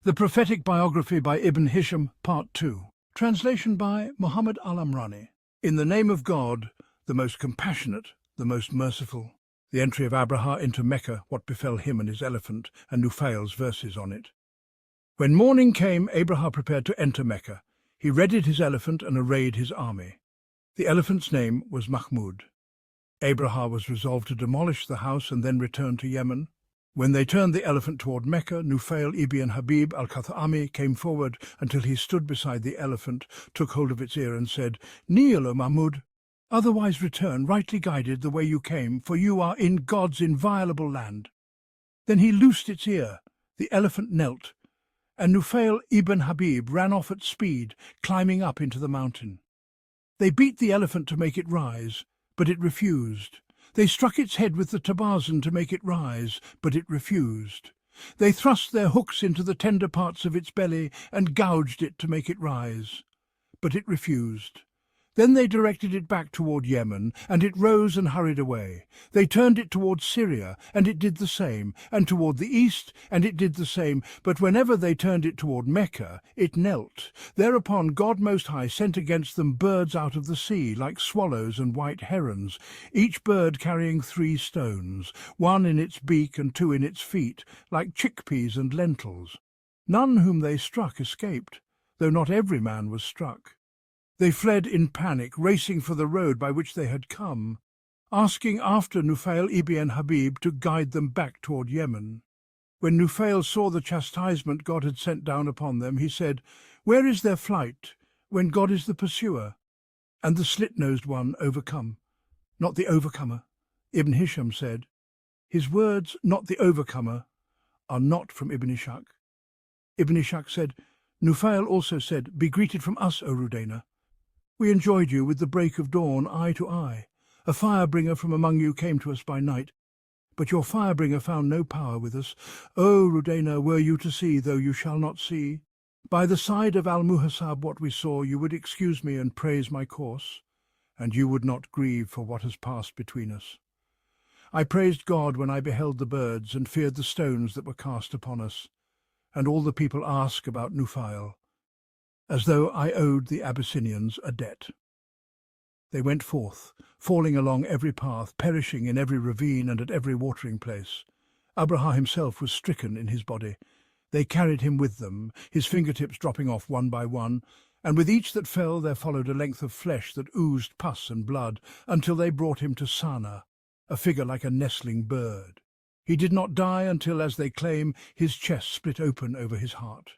The Prophetic Biography by Ibn Hisham, Part 2. Translation by Muhammad Al-Amrani. In the name of God, the most compassionate, the most merciful. The entry of Abraham into Mecca, what befell him and his elephant, and Nufail's verses on it. When morning came, Abraham prepared to enter Mecca. He readied his elephant and arrayed his army. The elephant's name was Mahmud. Abraham was resolved to demolish the house and then return to Yemen. When they turned the elephant toward Mecca, Nufail ibn Habib al-Qathami came forward until he stood beside the elephant, took hold of its ear and said, "Kneel, O Mahmud, otherwise return, rightly guided the way you came, for you are in God's inviolable land." Then he loosed its ear. The elephant knelt, and Nufail ibn Habib ran off at speed, climbing up into the mountain. They beat the elephant to make it rise, but it refused. They struck its head with the tabazan to make it rise, but it refused. They thrust their hooks into the tender parts of its belly and gouged it to make it rise, but it refused. Then they directed it back toward Yemen, and it rose and hurried away. They turned it toward Syria, and it did the same, and toward the east, and it did the same. But whenever they turned it toward Mecca, it knelt. Thereupon God Most High sent against them birds out of the sea, like swallows and white herons, each bird carrying 3 stones, 1 in its beak and 2 in its feet, like chickpeas and lentils. None whom they struck escaped, though not every man was struck. They fled in panic, racing for the road by which they had come, asking after Nufail ibn Habib to guide them back toward Yemen. When Nufail saw the chastisement God had sent down upon them, he said, "Where is their flight, when God is the pursuer, and the slit-nosed one overcome?" "Not the overcomer," Ibn Hisham said. His words, "not the overcomer," are not from Ibn Ishḥāq. Ibn Ishḥāq said, "Nufail also said, 'Be greeted from us, O Rudaina. We enjoyed you with the break of dawn, eye to eye. A fire-bringer from among you came to us by night, but your fire-bringer found no power with us. O Rudaina, were you to see, though you shall not see. By the side of Al-Muhasab what we saw, you would excuse me and praise my course, and you would not grieve for what has passed between us. I praised God when I beheld the birds and feared the stones that were cast upon us, and all the people ask about Nufail, as though I owed the Abyssinians a debt." They went forth, falling along every path, perishing in every ravine and at every watering place. Abraham himself was stricken in his body. They carried him with them, his fingertips dropping off one by one, and with each that fell there followed a length of flesh that oozed pus and blood, until they brought him to Sana, a figure like a nestling bird. He did not die until, as they claim, his chest split open over his heart.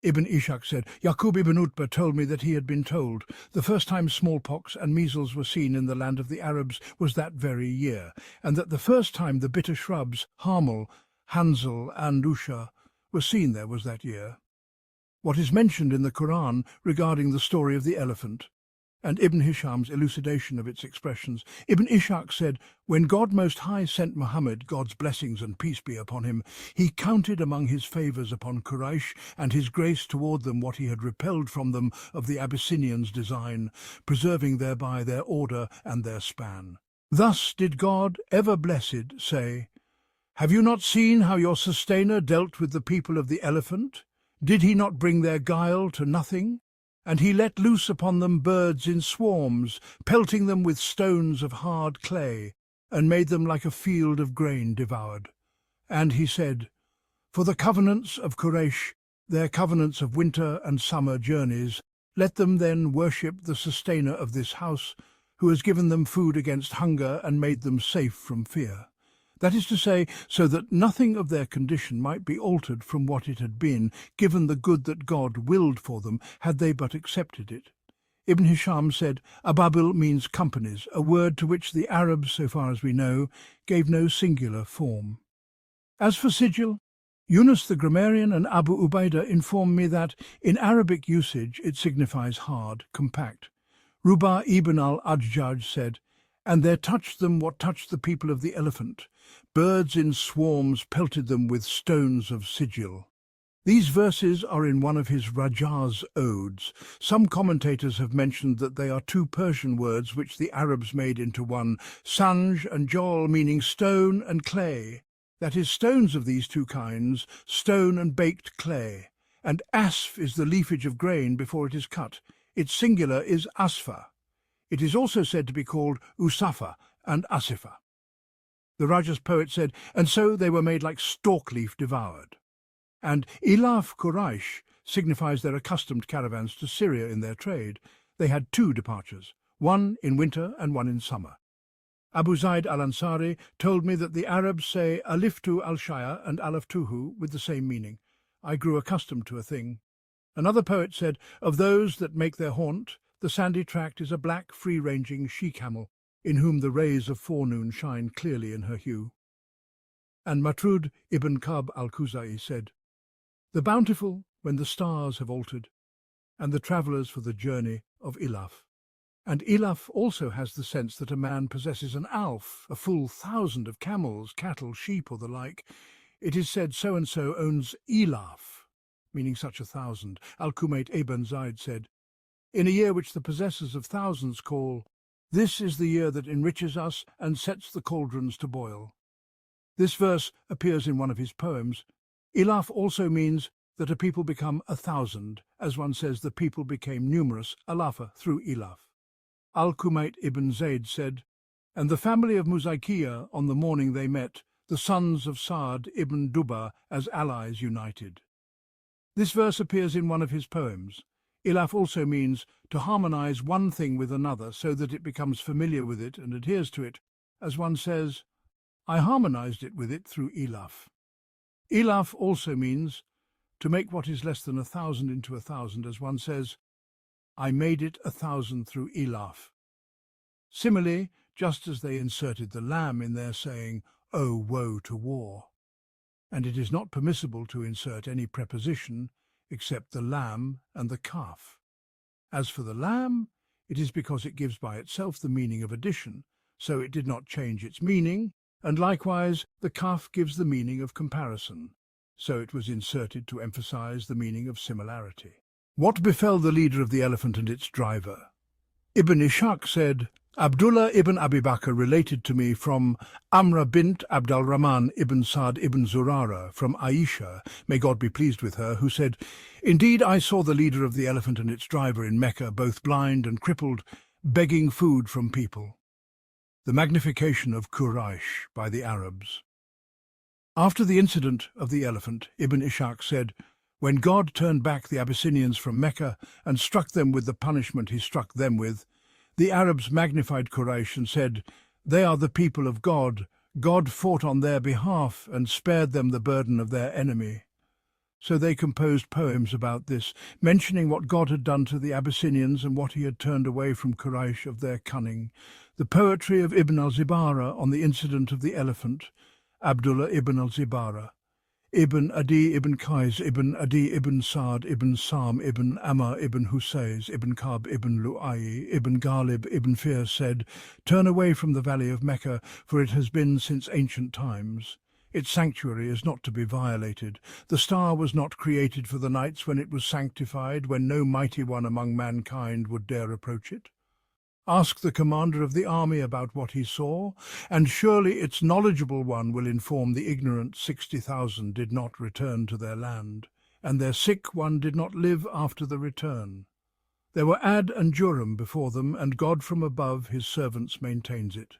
Ibn Ishḥāq said, "Yaqub ibn Utbah told me that he had been told the first time smallpox and measles were seen in the land of the Arabs was that very year, and that the first time the bitter shrubs, Hamel, Hansel, and Usha, were seen there was that year. What is mentioned in the Qur'an regarding the story of the elephant, and Ibn Hisham's elucidation of its expressions. Ibn Ishḥāq said, "When God Most High sent Muhammad, God's blessings and peace be upon him, he counted among his favours upon Quraysh and his grace toward them what he had repelled from them of the Abyssinians' design, preserving thereby their order and their span. Thus did God, ever blessed, say, 'Have you not seen how your sustainer dealt with the people of the elephant? Did he not bring their guile to nothing? And he let loose upon them birds in swarms, pelting them with stones of hard clay, and made them like a field of grain devoured.' And he said, 'For the covenants of Quraysh, their covenants of winter and summer journeys, let them then worship the sustainer of this house, who has given them food against hunger and made them safe from fear.' That is to say, so that nothing of their condition might be altered from what it had been, given the good that God willed for them, had they but accepted it. Ibn Hisham said, Ababil means companies, a word to which the Arabs, so far as we know, gave no singular form. As for sigil, Yunus the grammarian and Abu Ubaidah inform me that, in Arabic usage, it signifies hard, compact. Ruba ibn al-Ajjaj said, "And there touched them what touched the people of the elephant. Birds in swarms pelted them with stones of sigil." These verses are in one of his Rajaz odes. Some commentators have mentioned that they are 2 Persian words which the Arabs made into one, sanj and jol, meaning stone and clay. That is, stones of these 2 kinds, stone and baked clay. and asf is the leafage of grain before it is cut. Its singular is asfa. It is also said to be called usafa and asifa. The Raja's poet said, and so they were made like stalk leaf devoured. And ilaf Quraysh signifies their accustomed caravans to Syria in their trade. They had two departures, one in winter and one in summer. Abu Zaid al-Ansari told me that the Arabs say aliftu al-shaya and alaftuhu with the same meaning. I grew accustomed to a thing. Another poet said, of those that make their haunt, the sandy tract is a black, free-ranging she-camel, in whom the rays of forenoon shine clearly in her hue. And Matrud ibn Kab al-Khuzai said, the bountiful when the stars have altered, and the travellers for the journey of Ilaf. And Ilaf also has the sense that a man possesses an alf, a full 1,000 of camels, cattle, sheep, or the like. It is said so-and-so owns Ilaf, meaning such 1,000. Al-Kumayt ibn Zaid said, in a year which the possessors of thousands call, this is the year that enriches us and sets the cauldrons to boil. This verse appears in one of his poems. Ilaf also means that a people become 1,000, as one says the people became numerous, alafa, through Ilaf. Al-Kumayt ibn Zayd said, and the family of Muzaykiya on the morning they met, the sons of Sa'd ibn Duba as allies united. This verse appears in one of his poems. Ilaf also means to harmonize one thing with another so that it becomes familiar with it and adheres to it, as one says, I harmonized it with it through Ilaf. Ilaf also means to make what is less than 1,000 into 1,000, as one says, I made it 1,000 through Ilaf. Similarly, just as they inserted the lamb in their saying, oh, woe to war. And it is not permissible to insert any preposition except the lamb and the calf. As for the lamb, it is because it gives by itself the meaning of addition, so it did not change its meaning, and likewise the calf gives the meaning of comparison, so it was inserted to emphasize the meaning of similarity. What befell the leader of the elephant and its driver? Ibn Ishḥāq said, Abdullah ibn Abi Bakr related to me from Amra bint Abdul-Rahman ibn Sa'd ibn Zurara, from Aisha, may God be pleased with her, who said, indeed I saw the leader of the elephant and its driver in Mecca, both blind and crippled, begging food from people. The magnification of Quraysh by the Arabs. After the incident of the elephant, Ibn Ishḥāq said, when God turned back the Abyssinians from Mecca and struck them with the punishment he struck them with, the Arabs magnified Quraysh and said, they are the people of God. God fought on their behalf and spared them the burden of their enemy. So they composed poems about this, mentioning what God had done to the Abyssinians and what he had turned away from Quraysh of their cunning. The poetry of Ibn al-Zibara on the incident of the elephant, Abdullah ibn al-Zibara, Ibn Adi ibn Qais ibn Adi ibn Sa'd ibn Sam ibn Amma ibn Husayz ibn Kab ibn Lu'ay ibn Ghalib ibn Fir said, turn away from the valley of Mecca, for it has been since ancient times. Its sanctuary is not to be violated. The star was not created for the nights when it was sanctified, when no mighty one among mankind would dare approach it. Ask the commander of the army about what he saw, and surely its knowledgeable one will inform the ignorant 60,000 did not return to their land, and their sick one did not live after the return. There were Ad and Juram before them, and God from above his servants maintains it.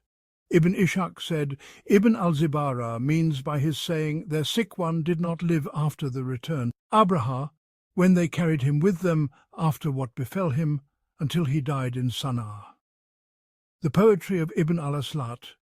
Ibn Ishḥāq said, Ibn al-Zibara means by his saying, their sick one did not live after the return, Abraha, when they carried him with them after what befell him, until he died in Sana'a. The poetry of Ibn al-Aslat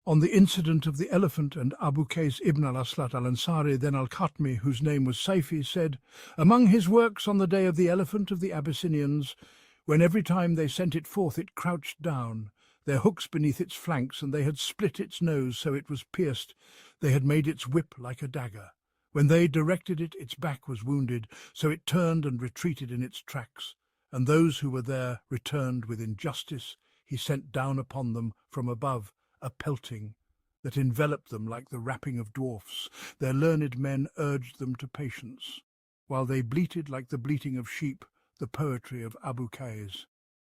on the incident of the elephant, and Abu Qais ibn al-Aslat al-Ansari, then al-Khatmi, whose name was Sayfi, said, among his works on the day of the elephant of the Abyssinians, when every time they sent it forth it crouched down, their hooks beneath its flanks, and they had split its nose so it was pierced, they had made its whip like a dagger. When they directed it, its back was wounded, so it turned and retreated in its tracks. And those who were there returned with injustice. He sent down upon them from above a pelting that enveloped them like the wrapping of dwarfs. Their learned men urged them to patience, while they bleated like the bleating of sheep, the poetry of Abu Qais.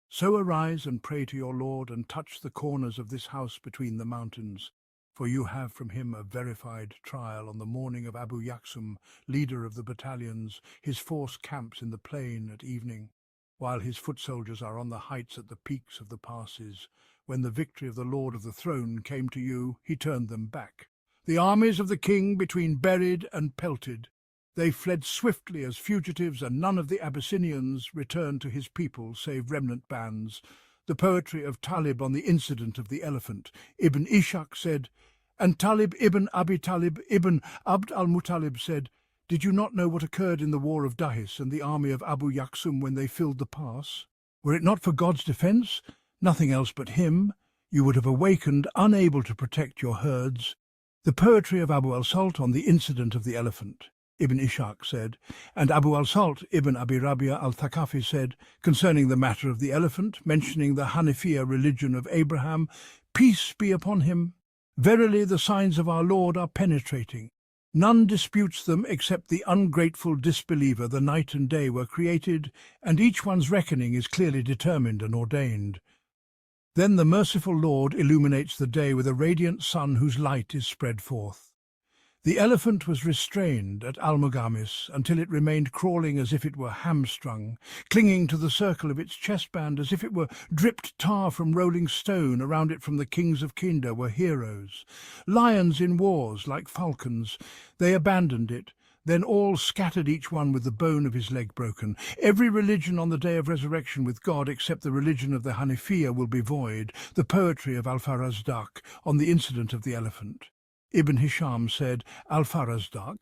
So arise and pray to your Lord, and touch the corners of this house between the mountains. for you have from him a verified trial. On the morning of Abu Yaqsum, leader of the battalions, his force camps in the plain at evening, while his foot soldiers are on the heights at the peaks of the passes. When the victory of the Lord of the Throne came to you, he turned them back. The armies of the king between buried and pelted. They fled swiftly as fugitives, and none of the Abyssinians returned to his people save remnant bands. The poetry of Talib on the incident of the elephant. Ibn Ishaq said, and Talib ibn Abi Talib ibn Abd al-Muttalib said, did you not know what occurred in the war of Dahis and the army of Abu Yaqsum when they filled the pass? Were it not for God's defence, nothing else but him, you would have awakened, unable to protect your herds. The poetry of Abu al-Salt on the incident of the elephant. Ibn Ishaq said, and Abu al-Salt ibn Abi Rabia al-Thaqafi said, concerning the matter of the elephant, mentioning the Hanafiya religion of Abraham, peace be upon him. Verily the signs of our Lord are penetrating. None disputes them except the ungrateful disbeliever. The night and day were created, and each one's reckoning is clearly determined and ordained. Then the merciful Lord illuminates the day with a radiant sun whose light is spread forth. The elephant was restrained at Al-Mugamis until it remained crawling as if it were hamstrung, clinging to the circle of its chestband as if it were dripped tar from rolling stone. Around it from the kings of Kinda were heroes, lions in wars like falcons. They abandoned it, then all scattered, each one with the bone of his leg broken. Every religion on the day of resurrection with God except the religion of the Hanafiya will be void. The poetry of Al-Farazdaq on the incident of the elephant. Ibn Hisham said, Al-Farazdaq,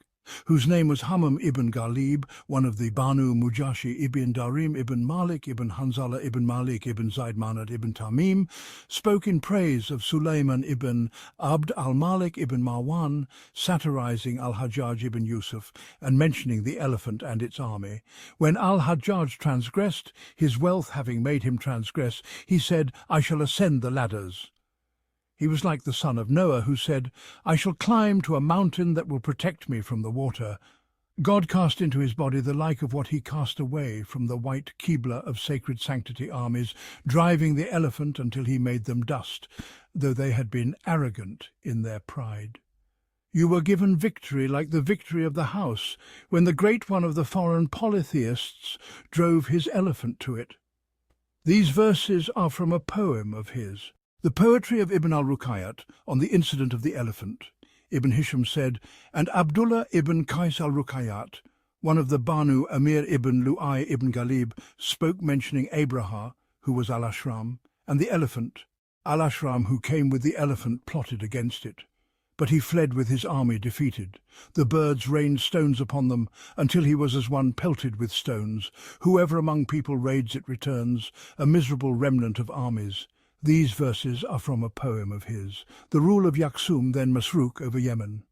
whose name was Hammam ibn Ghalib, one of the Banu Mujashi ibn Darim ibn Malik ibn Hanzala ibn Malik ibn Zayd Manad ibn Tamim, spoke in praise of Sulayman ibn Abd al-Malik ibn Marwan, satirizing al-Hajjaj ibn Yusuf and mentioning the elephant and its army. When al-Hajjaj transgressed, his wealth having made him transgress, he said, I shall ascend the ladders. He was like the son of Noah, who said, I shall climb to a mountain that will protect me from the water. God cast into his body the like of what he cast away from the white Qibla of sacred sanctity armies, driving the elephant until he made them dust, though they had been arrogant in their pride. You were given victory like the victory of the house, when the great one of the foreign polytheists drove his elephant to it. These verses are from a poem of his. The poetry of Ibn al-Ruqayyat on the incident of the elephant. Ibn Hisham said, and Abdullah ibn Qais al-Ruqayyat, one of the Banu Amir ibn Lu'ay ibn Ghalib, spoke mentioning Abraham, who was al-Ashram, and the elephant. Al-Ashram, who came with the elephant, plotted against it. But he fled with his army defeated. The birds rained stones upon them, until he was as one pelted with stones. Whoever among people raids it returns, a miserable remnant of armies. These verses are from a poem of his. The rule of Yaqsum, then Masruq, over Yemen.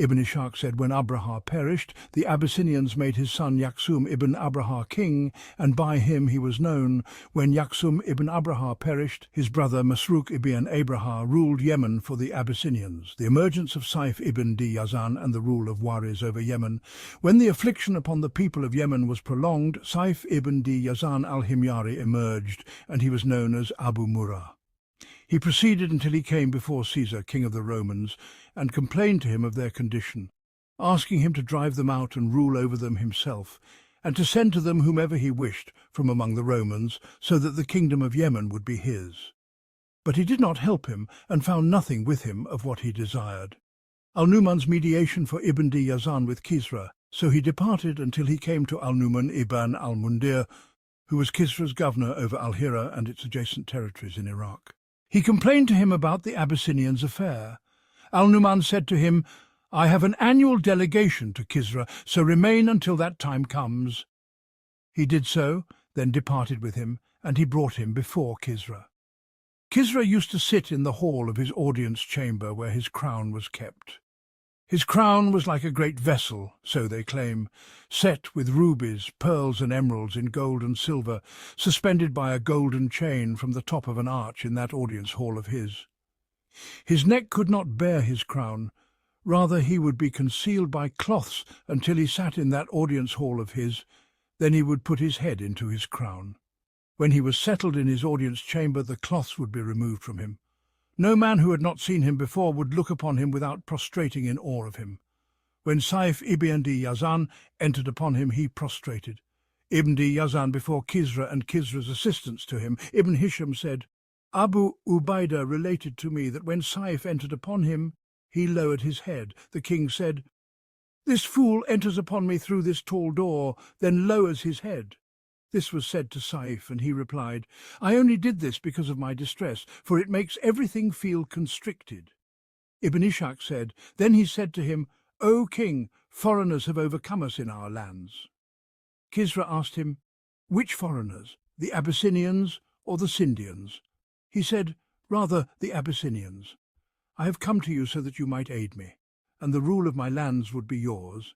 Ibn Ishaq said, when Abraha perished, the Abyssinians made his son Yaqsum ibn Abraha king, and by him he was known. When Yaqsum ibn Abraha perished, his brother Masruq ibn Abraha ruled Yemen for the Abyssinians. The emergence of Saif ibn di Yazan and the rule of Waris over Yemen. When the affliction upon the people of Yemen was prolonged, Saif ibn di Yazan al-Himyari emerged, and he was known as Abu Murrah. He proceeded until he came before Caesar, king of the Romans, and complained to him of their condition, asking him to drive them out and rule over them himself, and to send to them whomever he wished from among the Romans, so that the kingdom of Yemen would be his. But he did not help him, and found nothing with him of what he desired. Al-Numan's mediation for Ibn di Yazan with Kisra, so he departed until he came to Al-Numan ibn al-Mundir, who was Kisra's governor over Al-Hira and its adjacent territories in Iraq. He complained to him about the Abyssinians' affair. Al-Numan said to him, I have an annual delegation to Kisra, so remain until that time comes. He did so, then departed with him, and he brought him before Kisra. Kisra used to sit in the hall of his audience chamber where his crown was kept. His crown was like a great vessel, so they claim, set with rubies, pearls and emeralds in gold and silver, suspended by a golden chain from the top of an arch in that audience hall of his. His neck could not bear his crown, rather he would be concealed by cloths until he sat in that audience hall of his, then he would put his head into his crown. When he was settled in his audience chamber, the cloths would be removed from him. No man who had not seen him before would look upon him without prostrating in awe of him. When Saif ibn Yazan entered upon him, he prostrated. Ibn Yazan before Kisra and Kisra's assistants to him. Ibn Hisham said, Abu Ubaidah related to me that when Saif entered upon him, he lowered his head. The king said, This fool enters upon me through this tall door, then lowers his head. This was said to Saif, and he replied, I only did this because of my distress, for it makes everything feel constricted. Ibn Ishḥāq said, Then he said to him, O king, foreigners have overcome us in our lands. Kisra asked him, Which foreigners, the Abyssinians or the Scythians? He said, Rather the Abyssinians. I have come to you so that you might aid me, and the rule of my lands would be yours.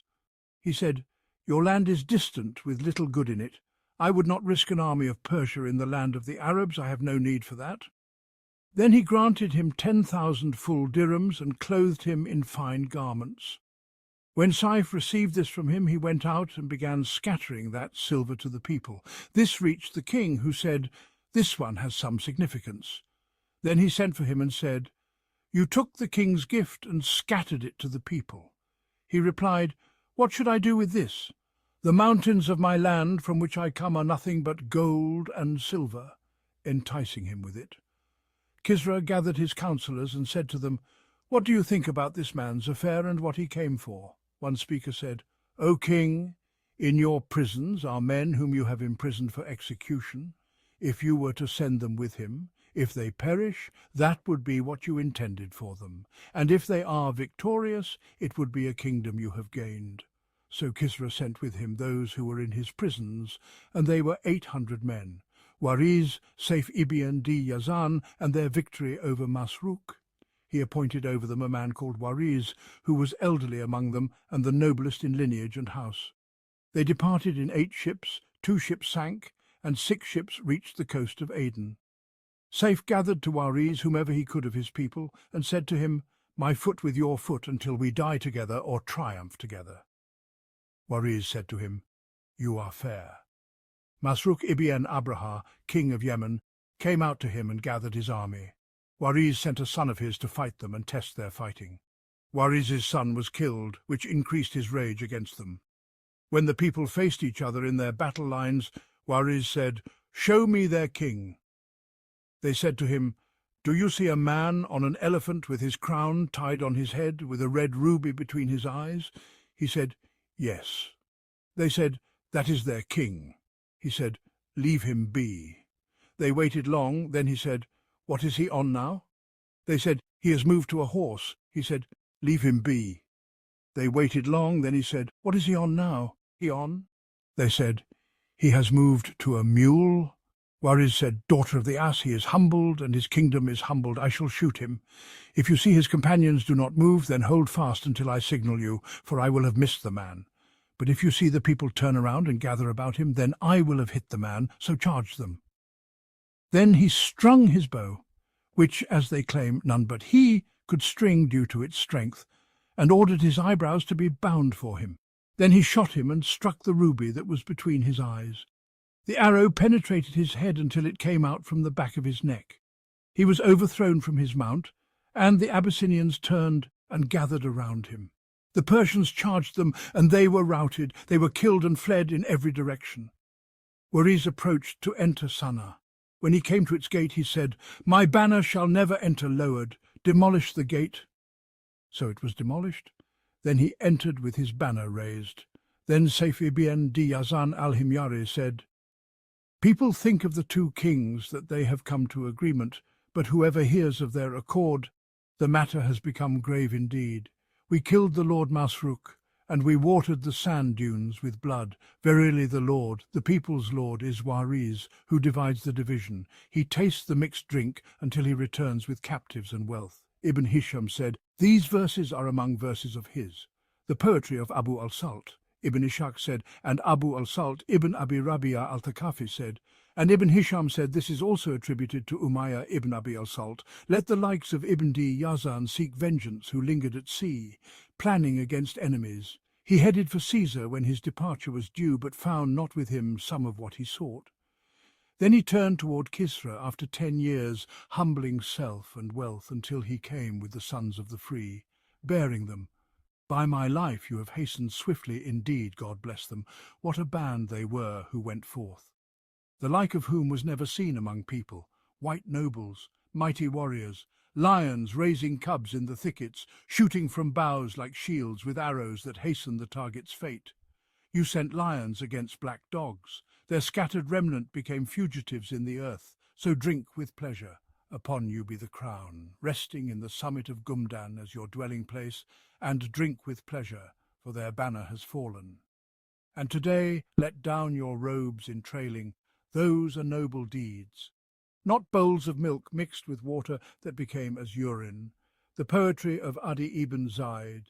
He said, Your land is distant with little good in it. I would not risk an army of Persia in the land of the Arabs. I have no need for that. Then he granted him 10,000 full dirhams and clothed him in fine garments. When Saif received this from him, he went out and began scattering that silver to the people. This reached the king, who said, This one has some significance. Then he sent for him and said, You took the king's gift and scattered it to the people. He replied, What should I do with this? The mountains of my land from which I come are nothing but gold and silver, enticing him with it. Kisra gathered his counselors and said to them, What do you think about this man's affair and what he came for? One speaker said, O king, in your prisons are men whom you have imprisoned for execution. If you were to send them with him, if they perish, that would be what you intended for them, and if they are victorious, it would be a kingdom you have gained. So Kisra sent with him those who were in his prisons, and they were 800 men, Wariz, Saif ibn Yazan, and their victory over Masruk. He appointed over them a man called Wariz, who was elderly among them and the noblest in lineage and house. They departed in 8 ships, 2 ships sank, and 6 ships reached the coast of Aden. Saif gathered to Wariz whomever he could of his people, and said to him, My foot with your foot until we die together or triumph together. Wariz said to him, You are fair. Masruk ibn Abraha, king of Yemen, came out to him and gathered his army. Wariz sent a son of his to fight them and test their fighting. Wariz's son was killed, which increased his rage against them. When the people faced each other in their battle lines, Wariz said, Show me their king. They said to him, Do you see a man on an elephant with his crown tied on his head, with a red ruby between his eyes? He said, Yes. They said, That is their king. He said, Leave him be. They waited long, then he said, What is he on now? They said, He has moved to a horse. He said, Leave him be. They waited long, then he said, What is he on now? He on? They said, He has moved to a mule. Wariz said, Daughter of the ass, he is humbled, and his kingdom is humbled. I shall shoot him. If you see his companions do not move, then hold fast until I signal you, for I will have missed the man. But if you see the people turn around and gather about him, then I will have hit the man, so charge them. Then he strung his bow, which, as they claim, none but he could string due to its strength, and ordered his eyebrows to be bound for him. Then he shot him and struck the ruby that was between his eyes. The arrow penetrated his head until it came out from the back of his neck. He was overthrown from his mount, and the Abyssinians turned and gathered around him. The Persians charged them, and they were routed. They were killed and fled in every direction. Wariz approached to enter Sana'a. When he came to its gate, he said, My banner shall never enter lowered. Demolish the gate. So it was demolished. Then he entered with his banner raised. Then Saif ibn Yazan al-Himyari said, People think of the 2 kings that they have come to agreement, but whoever hears of their accord, the matter has become grave indeed. We killed the Lord Masruk, and we watered the sand dunes with blood. Verily the Lord, the people's Lord, is Wariz, who divides the division. He tastes the mixed drink until he returns with captives and wealth. Ibn Hisham said, These verses are among verses of his, the poetry of Abu al-Salt. Ibn Ishḥāq said, and Abu al-Salt ibn Abi Rabia al-Thaqafi said, and Ibn Hisham said this is also attributed to Umayyah ibn Abi al-Salt. Let the likes of Ibn Yazan seek vengeance who lingered at sea, planning against enemies. He headed for Caesar when his departure was due, but found not with him some of what he sought. Then he turned toward Kisra after 10 years, humbling self and wealth until he came with the sons of the free, bearing them. By my life you have hastened swiftly indeed, God bless them. What a band they were who went forth, the like of whom was never seen among people, white nobles, mighty warriors, lions raising cubs in the thickets, shooting from boughs like shields with arrows that hasten the target's fate. You sent lions against black dogs. Their scattered remnant became fugitives in the earth. So drink with pleasure. Upon you be the crown, resting in the summit of Gumdan as your dwelling place, and drink with pleasure, for their banner has fallen. And today let down your robes in trailing. Those are noble deeds. Not bowls of milk mixed with water that became as urine. The poetry of Adi ibn Zayd,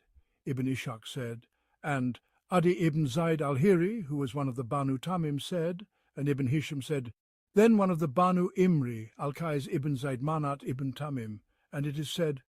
Ibn Ishḥāq said, and Adi ibn Zayd al-Hiri, who was one of the Banu Tamim, said, and Ibn Hisham said, then one of the Banu Imri, Al-Qais ibn Zayd Manat ibn Tamim, and it is said,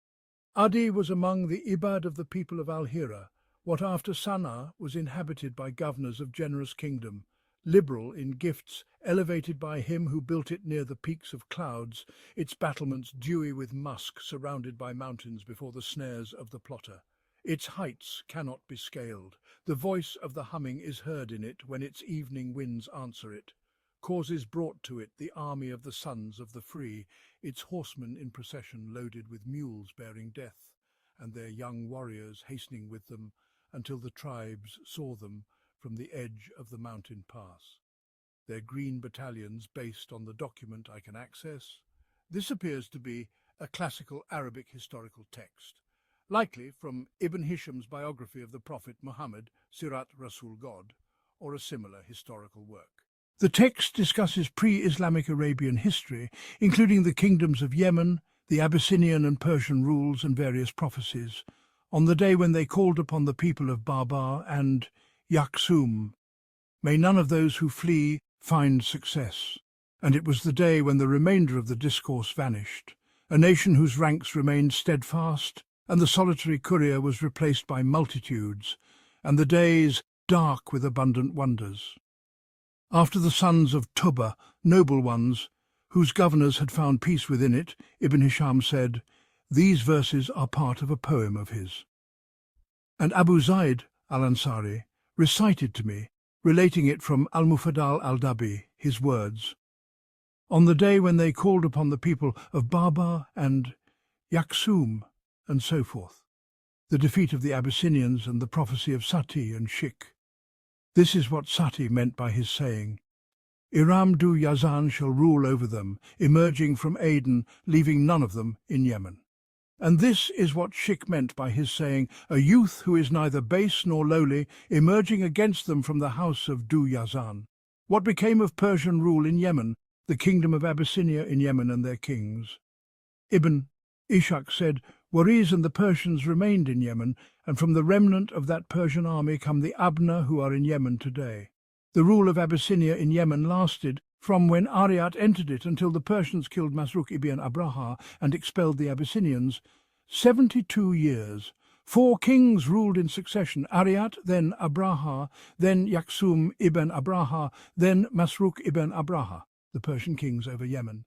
Adi was among the Ibad of the people of Al-Hira, what after Sana'a was inhabited by governors of generous kingdom, liberal in gifts, elevated by him who built it near the peaks of clouds, its battlements dewy with musk, surrounded by mountains before the snares of the plotter. Its heights cannot be scaled. The voice of the humming is heard in it when its evening winds answer it. Causes brought to it the army of the sons of the free, its horsemen in procession loaded with mules bearing death, and their young warriors hastening with them until the tribes saw them from the edge of the mountain pass. Their green battalions based on the document I can access. This appears to be a classical Arabic historical text, likely from Ibn Hisham's biography of the Prophet Muhammad, Sirat Rasul God, or a similar historical work. The text discusses pre-Islamic Arabian history, including the kingdoms of Yemen, the Abyssinian and Persian rules and various prophecies, on the day when they called upon the people of Barbar and Yaksum. May none of those who flee find success. And it was the day when the remainder of the discourse vanished, a nation whose ranks remained steadfast, and the solitary courier was replaced by multitudes, and the days dark with abundant wonders. After the sons of Tuba, noble ones, whose governors had found peace within it, Ibn Hisham said, these verses are part of a poem of his. And Abu Zayd al-Ansari recited to me, relating it from Al-Mufaddal al-Dabi, his words, on the day when they called upon the people of Barbar and Yaksum, and so forth, the defeat of the Abyssinians and the prophecy of Sati and Shik. This is what Sati meant by his saying, Iram du Yazan shall rule over them, emerging from Aden, leaving none of them in Yemen. And this is what Shik meant by his saying, a youth who is neither base nor lowly, emerging against them from the house of Du Yazan. What became of Persian rule in Yemen, the kingdom of Abyssinia in Yemen and their kings? Ibn Ishḥāq said, Waris and the Persians remained in Yemen, and from the remnant of that Persian army come the Abna who are in Yemen today. The rule of Abyssinia in Yemen lasted from when Ariat entered it until the Persians killed Masruq ibn Abraha and expelled the Abyssinians, 72 years. 4 kings ruled in succession, Ariat, then Abraha, then Yaksum ibn Abraha, then Masruq ibn Abraha, the Persian kings over Yemen.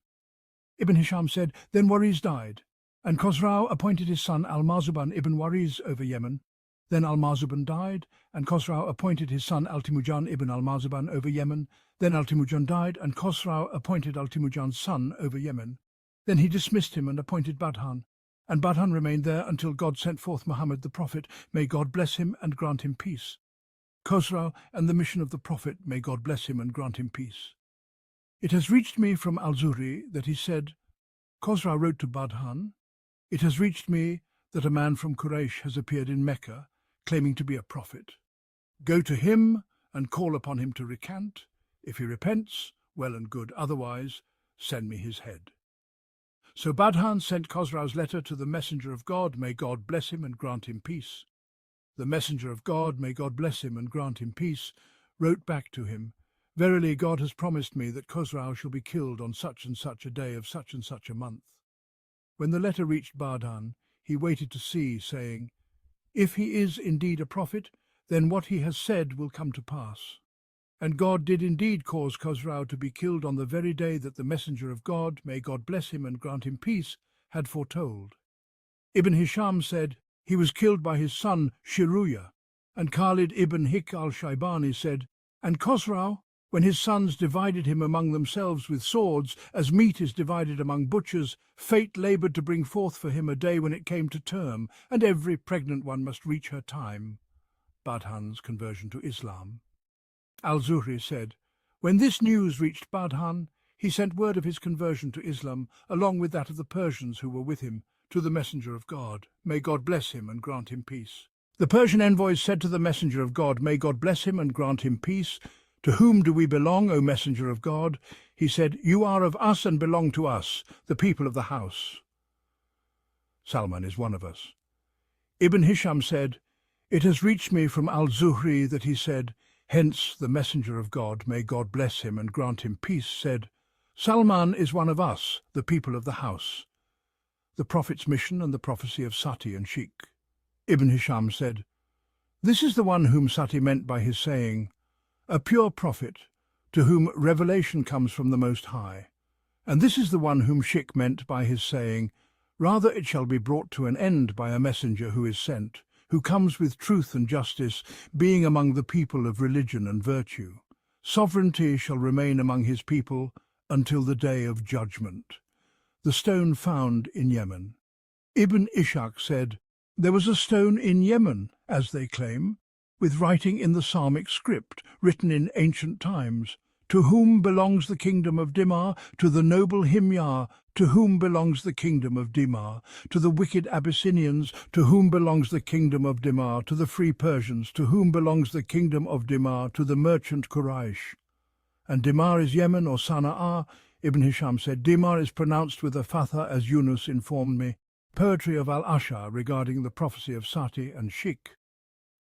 Ibn Hisham said, then Waris died, and Khosrau appointed his son Al-Marzuban ibn Waris over Yemen. Then Al-Marzuban died, and Khosrau appointed his son Al-Timujan ibn Al-Marzuban over Yemen. Then Al-Timujan died, and Khosrau appointed Al-Timujan's son over Yemen. Then he dismissed him and appointed Badhan. And Badhan remained there until God sent forth Muhammad the Prophet. May God bless him and grant him peace. Khosrau and the mission of the Prophet, may God bless him and grant him peace. It has reached me from Al-Zuhri that he said, Khosrau wrote to Badhan, it has reached me that a man from Quraysh has appeared in Mecca, claiming to be a prophet. Go to him and call upon him to recant. If he repents, well and good. Otherwise, send me his head. So Badhan sent Khosrau's letter to the messenger of God, may God bless him and grant him peace. The messenger of God, may God bless him and grant him peace, wrote back to him, verily God has promised me that Khosrau shall be killed on such and such a day of such and such a month. When the letter reached Badhan, he waited to see, saying, if he is indeed a prophet, then what he has said will come to pass. And God did indeed cause Khosrau to be killed on the very day that the messenger of God, may God bless him and grant him peace, had foretold. Ibn Hisham said, he was killed by his son Shiruya. And Khalid ibn Hik al-Shaybani said, and Khosrau, when his sons divided him among themselves with swords, as meat is divided among butchers, fate laboured to bring forth for him a day when it came to term, and every pregnant one must reach her time. Badhan's conversion to Islam. Al-Zuhri said, when this news reached Badhan, he sent word of his conversion to Islam, along with that of the Persians who were with him, to the messenger of God. May God bless him and grant him peace. The Persian envoys said to the messenger of God, may God bless him and grant him peace. To whom do we belong, O messenger of God? He said, you are of us and belong to us, the people of the house. Salman is one of us. Ibn Hisham said, it has reached me from Al-Zuhri that he said, hence the messenger of God, may God bless him and grant him peace, said, Salman is one of us, the people of the house. The Prophet's mission and the prophecy of Sati and Sheikh. Ibn Hisham said, this is the one whom Sati meant by his saying, a pure prophet, to whom revelation comes from the Most High. And this is the one whom Sheikh meant by his saying, rather it shall be brought to an end by a messenger who is sent, who comes with truth and justice, being among the people of religion and virtue. Sovereignty shall remain among his people until the day of judgment. The stone found in Yemen. Ibn Ishḥāq said, there was a stone in Yemen, as they claim, with writing in the Psalmic script, written in ancient times, to whom belongs the kingdom of Dimar, to the noble Himyar, to whom belongs the kingdom of Dimar, to the wicked Abyssinians, to whom belongs the kingdom of Dimar, to the free Persians, to whom belongs the kingdom of Dimar, to the merchant Quraysh. And Dimar is Yemen or Sana'a. Ibn Hisham said, Dimar is pronounced with a fatha, as Yunus informed me. Poetry of Al-Ashar regarding the prophecy of Sati and Sheikh.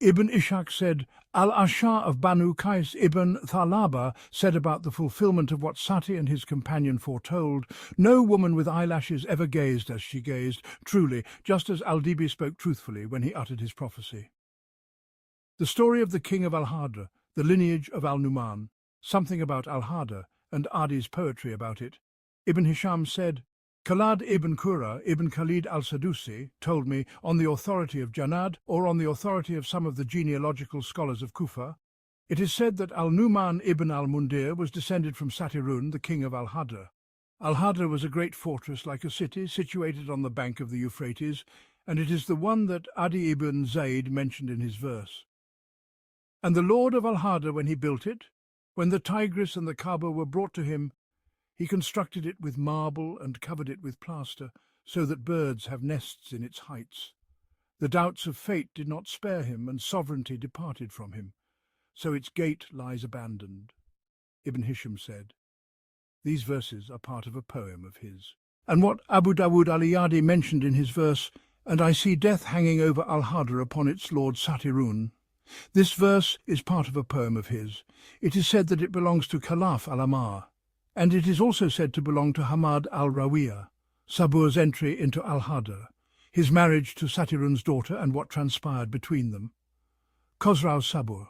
Ibn Ishḥāq said, Al-Ashar of Banu Qais ibn Thalaba said about the fulfillment of what Sati and his companion foretold, no woman with eyelashes ever gazed as she gazed, truly, just as Al-Dibi spoke truthfully when he uttered his prophecy. The story of the king of Al-Hadr, the lineage of Al-Numan, something about Al-Hadr, and Adi's poetry about it. Ibn Hisham said, Khalad ibn Qura ibn Khalid al-Sadusi told me, on the authority of Janad, or on the authority of some of the genealogical scholars of Kufa, it is said that Al-Numan ibn al-Mundir was descended from Satirun, the king of Al-Hadr. Al-Hadr was a great fortress like a city situated on the bank of the Euphrates, and it is the one that Adi ibn Zayd mentioned in his verse. And the lord of Al-Hadr, when he built it, when the Tigris and the Kaaba were brought to him, he constructed it with marble and covered it with plaster, so that birds have nests in its heights. The doubts of fate did not spare him, and sovereignty departed from him, so its gate lies abandoned. Ibn Hisham said, these verses are part of a poem of his. And what Abu Dawud al-Iyadi mentioned in his verse, and I see death hanging over Al-Hadr upon its lord Satirun. This verse is part of a poem of his. It is said that it belongs to Khalaf al-Amar, and it is also said to belong to Hamad al-Rawiyah, Sabur's entry into Al-Hadr, his marriage to Satirun's daughter and what transpired between them. Khosrau Sabur.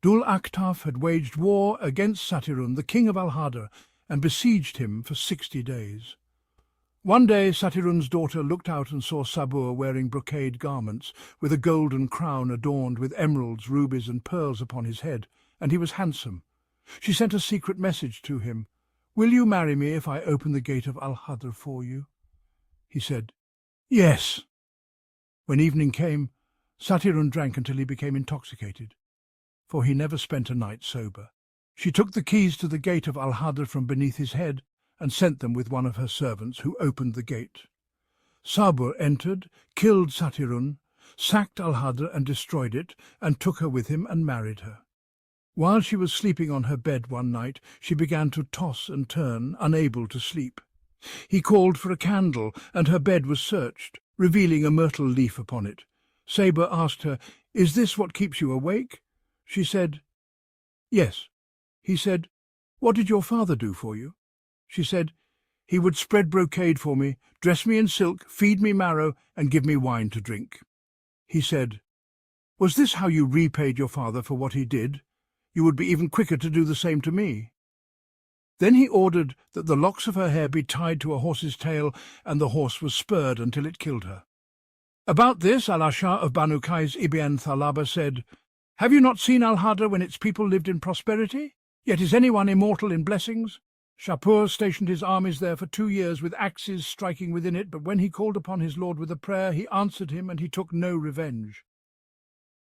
Dul Aktaf had waged war against Satirun, the king of Al-Hadr, and besieged him for 60 days. One day Satirun's daughter looked out and saw Sabur wearing brocade garments, with a golden crown adorned with emeralds, rubies and pearls upon his head, and he was handsome. She sent a secret message to him. Will you marry me if I open the gate of Al-Hadr for you? He said, yes. When evening came, Satirun drank until he became intoxicated, for he never spent a night sober. She took the keys to the gate of Al-Hadr from beneath his head and sent them with one of her servants, who opened the gate. Sabur entered, killed Satirun, sacked Al-Hadr and destroyed it, and took her with him and married her. While she was sleeping on her bed one night, she began to toss and turn, unable to sleep. He called for a candle, and her bed was searched, revealing a myrtle leaf upon it. Sabur asked her, "Is this what keeps you awake?" She said, "Yes." He said, "What did your father do for you?" She said, "He would spread brocade for me, dress me in silk, feed me marrow, and give me wine to drink." He said, "Was this how you repaid your father for what he did?" you would be even quicker to do the same to me." Then he ordered that the locks of her hair be tied to a horse's tail, and the horse was spurred until it killed her. About this, Al-Ashar of Banu Qais ibn Thalaba said, "Have you not seen Al-Hadra when its people lived in prosperity? Yet is anyone immortal in blessings? Shapur stationed his armies there for 2 years with axes striking within it, but when he called upon his Lord with a prayer, he answered him, and he took no revenge."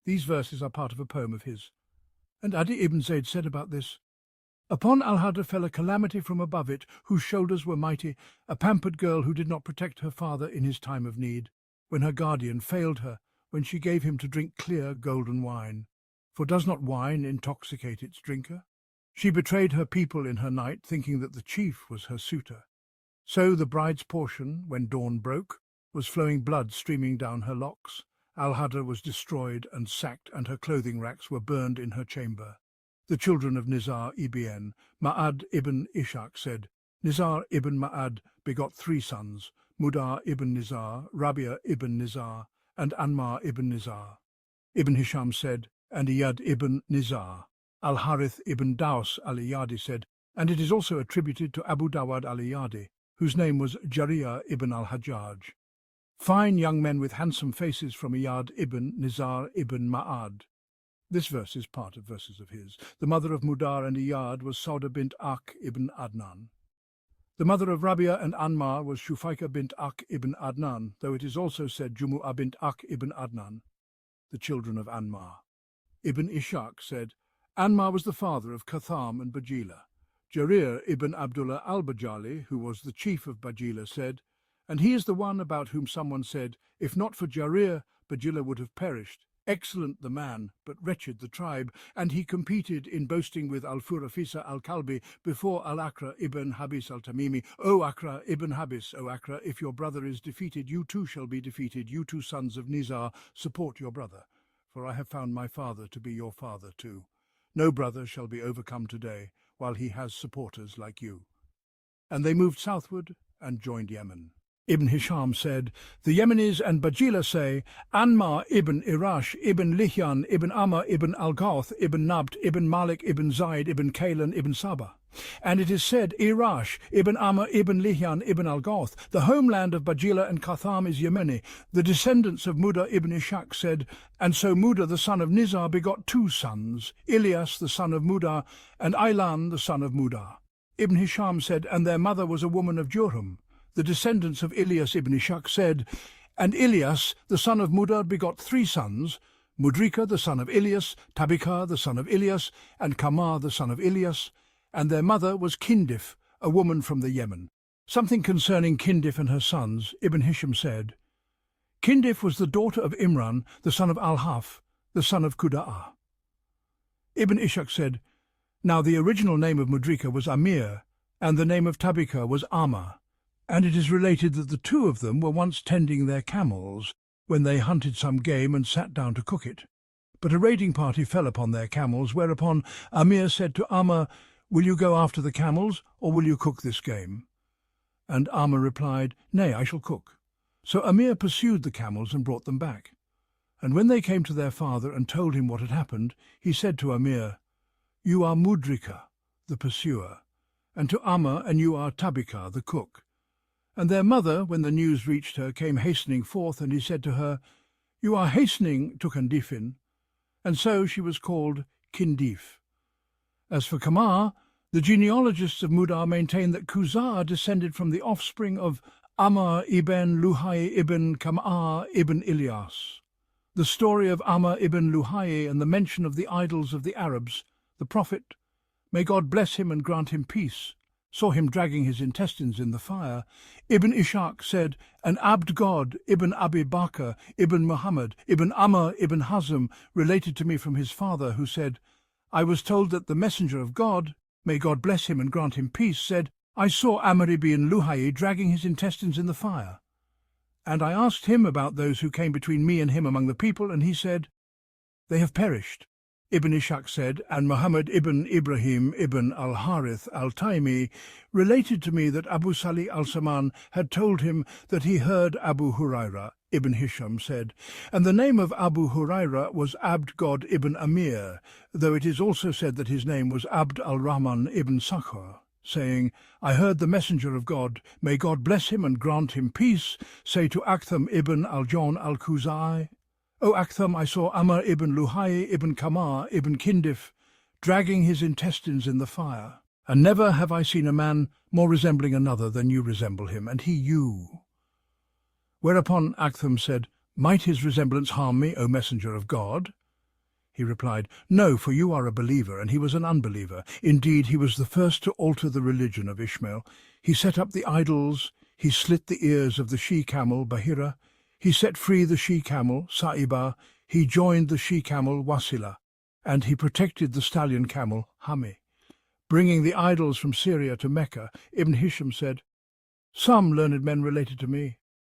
These verses are part of a poem of his. And Adi ibn Zayd said about this, "Upon Al-Hadra fell a calamity from above it, whose shoulders were mighty, a pampered girl who did not protect her father in his time of need, when her guardian failed her, when she gave him to drink clear golden wine. For does not wine intoxicate its drinker? She betrayed her people in her night, thinking that the chief was her suitor. So the bride's portion, when dawn broke, was flowing blood streaming down her locks. Al-Hadra was destroyed and sacked, and her clothing racks were burned in her chamber." The children of Nizar ibn Ma'ad ibn Ishḥāq said, "Nizar ibn Ma'ad begot 3 sons, Mudar ibn Nizar, Rabia ibn Nizar, and Anmar ibn Nizar." Ibn Hisham said, "And Iyad ibn Nizar." Al-Harith ibn Daus al-Iyadi said, and it is also attributed to Abu Dawud al-Iyadi, whose name was Jariyah ibn al-Hajjaj. Fine young men with handsome faces from Iyad ibn Nizar ibn Ma'ad. This verse is part of verses of his. The mother of Mudar and Iyad was Sauda bint Ak ibn Adnan. The mother of Rabia and Anmar was Shufaika bint Ak ibn Adnan, though it is also said Jumu'ah bint Ak ibn Adnan, the children of Anmar. Ibn Ishaq said, "Anmar was the father of Katham and Bajila." Jarir ibn Abdullah al-Bajali, who was the chief of Bajila, said, "And he is the one about whom someone said, 'If not for Jarir, Bajila would have perished. Excellent the man, but wretched the tribe,' and he competed in boasting with Al-Furafisa al-Kalbi before Al-Akra ibn Habis al-Tamimi. 'O Akra ibn Habis, O Akra, if your brother is defeated, you too shall be defeated. You 2 sons of Nizar, support your brother, for I have found my father to be your father too. No brother shall be overcome today, while he has supporters like you.' And they moved southward and joined Yemen." Ibn Hisham said, "The Yemenis and Bajila say, Anmar ibn Irash ibn Lihyan ibn Amr ibn Al-Ghawth ibn Nabt ibn Malik ibn Zaid ibn Kaylan ibn Saba. And it is said, Irash ibn Amr ibn Lihyan ibn Al-Ghawth, the homeland of Bajila and Katham is Yemeni. The descendants of Muda ibn Ishaq said, and so Muda the son of Nizar begot 2 sons, Ilyas the son of Muda, and Ailan the son of Muda." Ibn Hisham said, "And their mother was a woman of Jurhum." The descendants of Ilyas ibn Ishaq said, "And Ilyas the son of Muda begot 3 sons, Mudrika the son of Ilyas, Tabika the son of Ilyas, and Kamar the son of Ilyas, and their mother was Kindif, a woman from the Yemen." Something concerning Kindif and her sons, Ibn Hisham said, "Kindif was the daughter of Imran, the son of Al-Haf, the son of Kuda'ah." Ibn Ishaq said, "Now the original name of Mudrika was Amir, and the name of Tabika was Amar. And it is related that the 2 of them were once tending their camels when they hunted some game and sat down to cook it. But a raiding party fell upon their camels, whereupon Amir said to Amr, 'Will you go after the camels, or will you cook this game?' And Amr replied, 'Nay, I shall cook.' So Amir pursued the camels and brought them back. And when they came to their father and told him what had happened, he said to Amir, 'You are Mudrika, the pursuer, and to Amr, and you are Tabika, the cook.' And their mother, when the news reached her, came hastening forth, and he said to her, 'You are hastening to Kandifin,' and so she was called Kindif. As for Kamar, the genealogists of Mudar maintain that Khuzar descended from the offspring of Amr ibn Luhai ibn Kamar ibn Ilyas. The story of Amr ibn Luhai and the mention of the idols of the Arabs, the Prophet, may God bless him and grant him peace, saw him dragging his intestines in the fire. Ibn Ishaq said, "An Abd God, Ibn Abi Bakr, Ibn Muhammad, Ibn Amr, Ibn Hazm, related to me from his father, who said, I was told that the messenger of God, may God bless him and grant him peace, said, I saw Amr ibn Luhai dragging his intestines in the fire. And I asked him about those who came between me and him among the people, and he said, they have perished. Ibn Ishaq said, and Muhammad ibn Ibrahim ibn al-Harith al-Taymi related to me that Abu Salih al-Saman had told him that he heard Abu Huraira ibn Hisham, said, "And the name of Abu Huraira was Abd God ibn Amir, though it is also said that his name was Abd al-Rahman ibn Sakhar, saying, I heard the messenger of God, may God bless him and grant him peace, say to Aktham ibn al-Jon al-Khuzai, O Aktham, I saw Amr ibn Luhai ibn Kamar ibn Kindif dragging his intestines in the fire, and never have I seen a man more resembling another than you resemble him, and he you." Whereupon Aktham said, "Might his resemblance harm me, O messenger of God?" He replied, "No, for you are a believer, and he was an unbeliever. Indeed, he was the first to alter the religion of Ishmael. He set up the idols, he slit the ears of the she-camel, Bahira, he set free the she-camel, Sa'iba, he joined the she-camel, Wasila, and he protected the stallion camel, Hami. Bringing the idols from Syria to Mecca, Ibn Hisham said, Some learned men related to me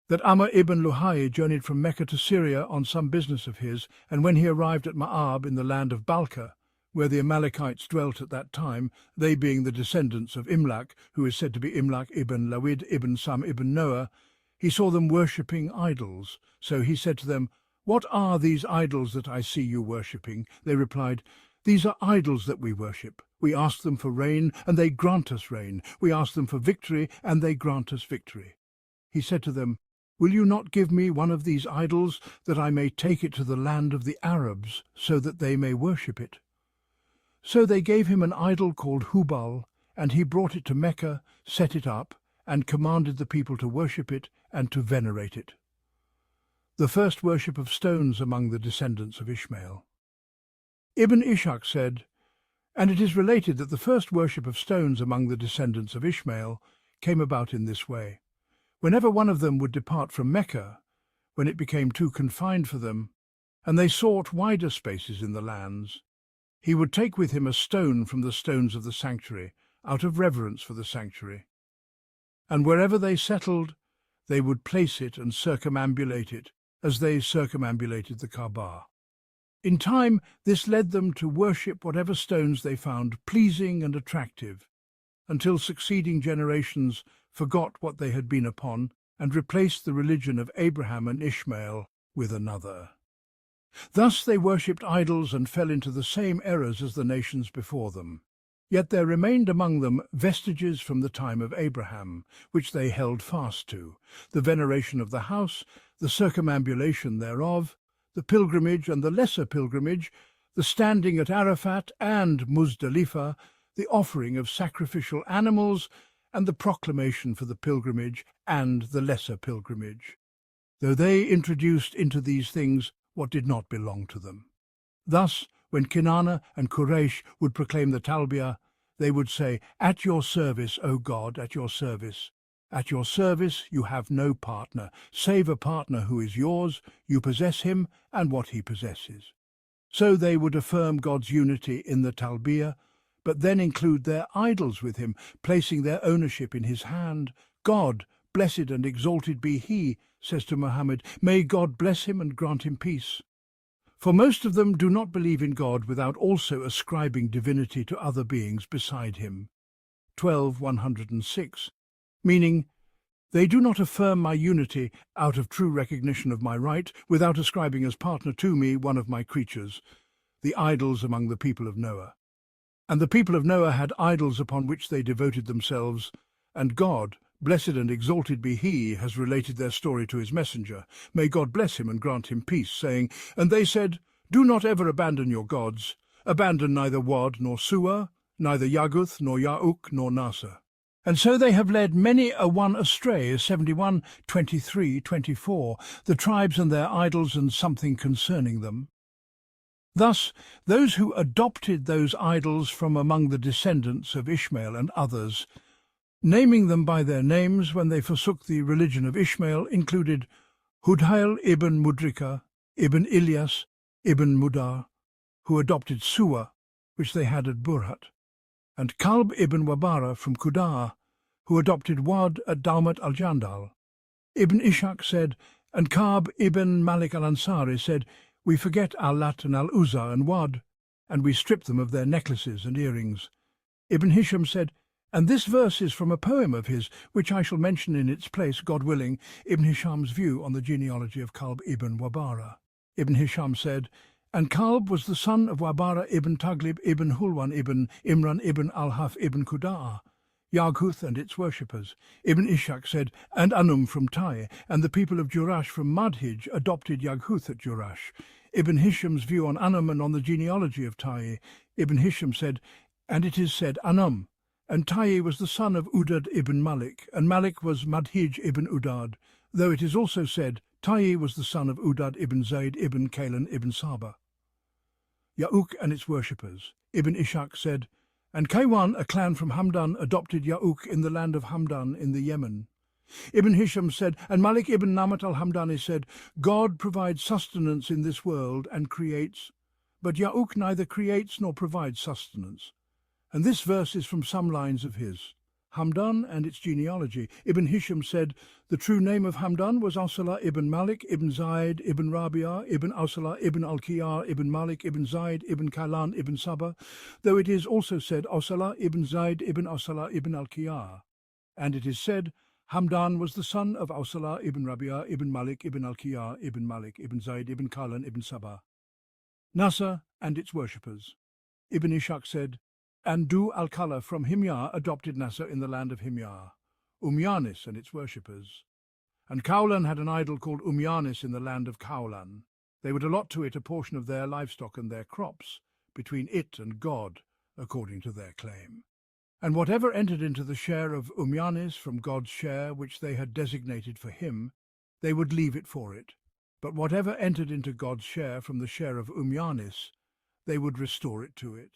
that Amr ibn Luhai journeyed from Mecca to Syria on some business of his, and when he arrived at Ma'ab in the land of Balka, where the Amalekites dwelt at that time, they being the descendants of Imlak, who is said to be Imlak ibn Lawid ibn Sam ibn Noah, he saw them worshipping idols. So he said to them, What are these idols that I see you worshipping? They replied, These are idols that we worship. We ask them for rain, and they grant us rain. We ask them for victory, and they grant us victory. He said to them, Will you not give me one of these idols, that I may take it to the land of the Arabs, so that they may worship it? So they gave him an idol called Hubal, and he brought it to Mecca, set it up, and commanded the people to worship it and to venerate it. The first worship of stones among the descendants of Ishmael. Ibn Ishḥāq said, And it is related that the first worship of stones among the descendants of Ishmael came about in this way. Whenever one of them would depart from Mecca, when it became too confined for them, and they sought wider spaces in the lands, he would take with him a stone from the stones of the sanctuary, out of reverence for the sanctuary. And wherever they settled, they would place it and circumambulate it, as they circumambulated the Kaaba. In time, this led them to worship whatever stones they found pleasing and attractive, until succeeding generations forgot what they had been upon and replaced the religion of Abraham and Ishmael with another. Thus they worshipped idols and fell into the same errors as the nations before them. Yet there remained among them vestiges from the time of Abraham, which they held fast to, the veneration of the house, the circumambulation thereof, the pilgrimage and the lesser pilgrimage, the standing at Arafat and Muzdalifah, the offering of sacrificial animals, and the proclamation for the pilgrimage and the lesser pilgrimage, though they introduced into these things what did not belong to them. Thus, when Kinana and Quraysh would proclaim the Talbiyah, they would say, At your service, O God, at your service. At your service you have no partner, save a partner who is yours, you possess him and what he possesses. So they would affirm God's unity in the Talbiyah, but then include their idols with him, placing their ownership in his hand. God, blessed and exalted be he, says to Muhammad, may God bless him and grant him peace. For most of them do not believe in God without also ascribing divinity to other beings beside him. 12:106, meaning, they do not affirm my unity out of true recognition of my right, without ascribing as partner to me one of my creatures, the idols among the people of Noah. And the people of Noah had idols upon which they devoted themselves, and God, blessed and exalted be he, has related their story to his messenger. May God bless him and grant him peace, saying, And they said, Do not ever abandon your gods. Abandon neither Wad nor Suwa, neither Yaguth nor Ya'uk nor Nasr. And so they have led many a one astray, 71:23-24, the tribes and their idols and something concerning them. Thus, those who adopted those idols from among the descendants of Ishmael and others, naming them by their names when they forsook the religion of Ishmael, included Hudhail ibn Mudrika, ibn Ilyas, ibn Mudar, who adopted Suwa, which they had at Burhat, and Kalb ibn Wabara from Kudah, who adopted Wad at Dalmat al-Jandal. Ibn Ishaq said, and Ka'b ibn Malik al-Ansari said, We forget Al-Lat and Al-Uzza and Wad, and we strip them of their necklaces and earrings. Ibn Hisham said, And this verse is from a poem of his, which I shall mention in its place, God willing, Ibn Hisham's view on the genealogy of Kalb ibn Wabara. Ibn Hisham said, and Kalb was the son of Wabara ibn Taglib ibn Hulwan ibn Imran ibn al-Haf ibn Kuda'a, Yaghuth and its worshippers. Ibn Ishaq said, and Anum from Tai, and the people of Jurash from Madhij adopted Yaghuth at Jurash. Ibn Hisham's view on Anum and on the genealogy of Tai. Ibn Hisham said, and it is said, Anum, and Tai was the son of Udad ibn Malik, and Malik was Madhij ibn Udad, though it is also said, Tai was the son of Udad ibn Zayd ibn Kaylan ibn Saba. Ya'uq and its worshippers. Ibn Ishaq said, and Kaywan, a clan from Hamdan, adopted Ya'uq in the land of Hamdan in the Yemen. Ibn Hisham said, and Malik ibn Namat al-Hamdani said, God provides sustenance in this world and creates, but Ya'uq neither creates nor provides sustenance. And this verse is from some lines of his. Hamdan and its genealogy. Ibn Hisham said, the true name of Hamdan was Awsala ibn Malik ibn Zayd ibn Rabia ibn Awsala ibn al-Qiyar ibn Malik ibn Zayd ibn Kailan ibn Saba, though it is also said Awsala ibn Zayd ibn Awsala ibn al-Qiyar. And it is said, Hamdan was the son of Awsala ibn Rabia ibn Malik ibn al-Qiyar ibn Malik ibn Zayd ibn Kailan ibn Saba. Nasr and its worshippers. Ibn Ishaq said, and Du al-Kala from Himyar adopted Nasr in the land of Himyar, Umyanis and its worshippers. And Kaulan had an idol called Umyanis in the land of Kaulan. They would allot to it a portion of their livestock and their crops, between it and God, according to their claim. And whatever entered into the share of Umyanis from God's share which they had designated for him, they would leave it for it. But whatever entered into God's share from the share of Umyanis, they would restore it to it.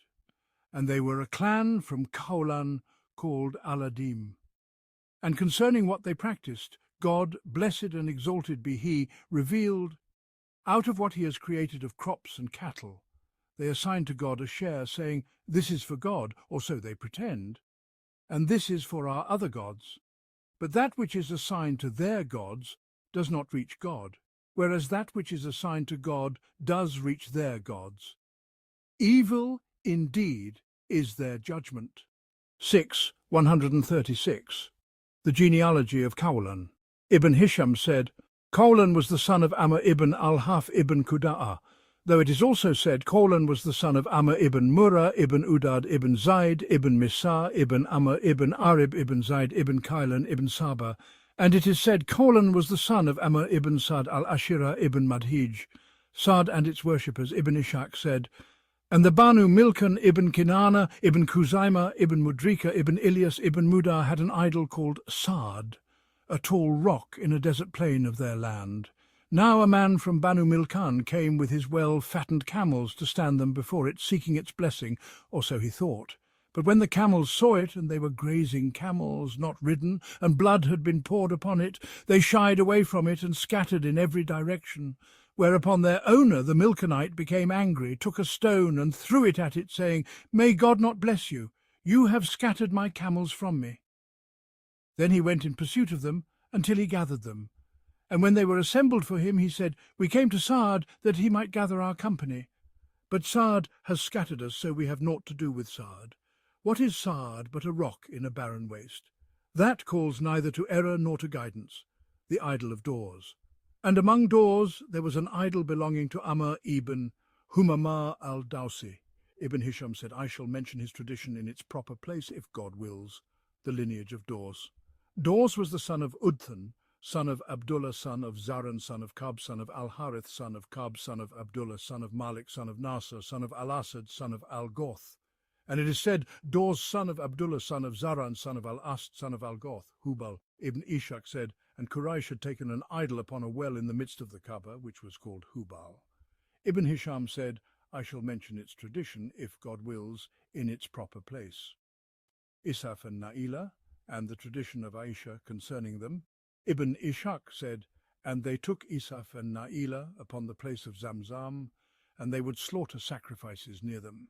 And they were a clan from Kaulan called Aladim. And concerning what they practiced, God, blessed and exalted be he, revealed, out of what he has created of crops and cattle, they assigned to God a share, saying, this is for God, or so they pretend, and this is for our other gods. But that which is assigned to their gods does not reach God, whereas that which is assigned to God does reach their gods. Evil indeed is their judgment. 6, 136. The genealogy of Kaulan. Ibn Hisham said, Kaulan was the son of Amr ibn al-Haf ibn Kuda'a, though it is also said Kaulan was the son of Amr ibn Murrah ibn Udad ibn Zayd ibn Misah ibn Amr ibn Arib ibn Zayd ibn Kailan ibn Saba, and it is said Kaulan was the son of Amr ibn Sa'd al-Ashira ibn Madhij. Sa'd and its worshippers. Ibn Ishaq said, and the Banu Milkan ibn Kinana ibn Kuzaima ibn Mudrika ibn Ilyas ibn Mudar had an idol called Sa'd, a tall rock in a desert plain of their land. Now a man from Banu Milkan came with his well-fattened camels to stand them before it, seeking its blessing, or so he thought. But when the camels saw it, and they were grazing camels, not ridden, and blood had been poured upon it, they shied away from it and scattered in every direction. Whereupon their owner, the Milkanite, became angry, took a stone and threw it at it, saying, May God not bless you. You have scattered my camels from me. Then he went in pursuit of them until he gathered them. And when they were assembled for him, he said, We came to Sa'd that he might gather our company. But Sa'd has scattered us, so we have naught to do with Sa'd. What is Sa'd but a rock in a barren waste? That calls neither to error nor to guidance, the idol of doors. And among doors there was an idol belonging to Amr ibn Humama al-Dawsi. Ibn Hisham said, I shall mention his tradition in its proper place, if God wills, the lineage of Dors. Dors was the son of Udthan, son of Abdullah, son of Zaran, son of Kab, son of Al-Harith, son of Kab, son of Abdullah, son of Malik, son of Nasr, son of Al-Asad, son of Al-Goth. And it is said, Dors, son of Abdullah, son of Zaran, son of Al-Asd, son of Al-Goth, Hubal. Ibn Ishaq said, and Quraysh had taken an idol upon a well in the midst of the Kaaba, which was called Hubal. Ibn Hisham said, I shall mention its tradition, if God wills, in its proper place. Isaf and Na'ilah, and the tradition of Aisha concerning them. Ibn Ishaq said, and they took Isaf and Na'ilah upon the place of Zamzam, and they would slaughter sacrifices near them.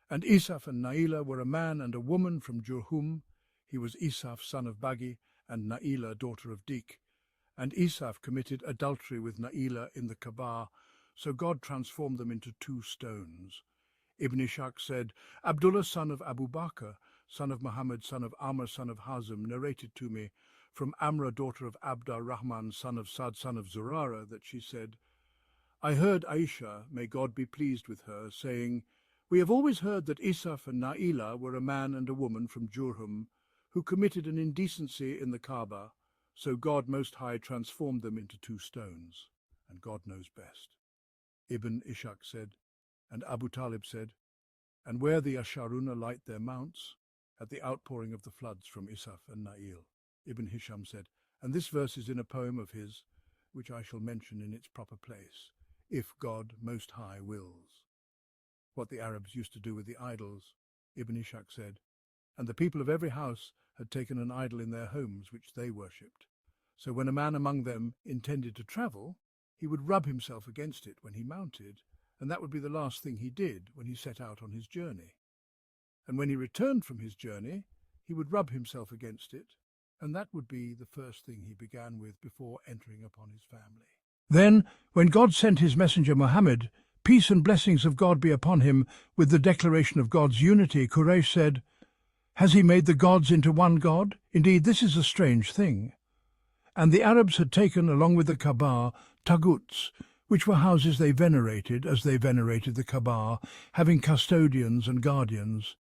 And Isaf and Na'ilah were a man and a woman from Jurhum. He was Isaf, son of Bagi, and Na'ilah, daughter of Dik. And Isaf committed adultery with Na'ilah in the Kaaba, so God transformed them into 2 stones. Ibn Ishaq said, Abdullah, son of Abu Bakr, son of Muhammad, son of Amr, son of Hazm, narrated to me from Amra, daughter of Abd ar-Rahman, son of Sad, son of Zurara, that she said, I heard Aisha, may God be pleased with her, saying, We have always heard that Isaf and Na'ilah were a man and a woman from Jurhum, who committed an indecency in the Kaaba, so God Most High transformed them into 2 stones, and God knows best. Ibn Ishaq said, and Abu Talib said, And where the Asharuna light their mounts, at the outpouring of the floods from Isaf and Na'il. Ibn Hisham said, and this verse is in a poem of his, which I shall mention in its proper place, if God Most High wills. What the Arabs used to do with the idols, Ibn Ishaq said, and the people of every house had taken an idol in their homes which they worshipped. So when a man among them intended to travel, he would rub himself against it when he mounted, and that would be the last thing he did when he set out on his journey. And when he returned from his journey, he would rub himself against it, and that would be the first thing he began with before entering upon his family. Then, when God sent his messenger Muhammad, peace and blessings of God be upon him, with the declaration of God's unity, Quraysh said, Has he made the gods into one God? Indeed, this is a strange thing. And the Arabs had taken, along with the Kaaba, taguts, which were houses they venerated as they venerated the Kaaba, having custodians and guardians,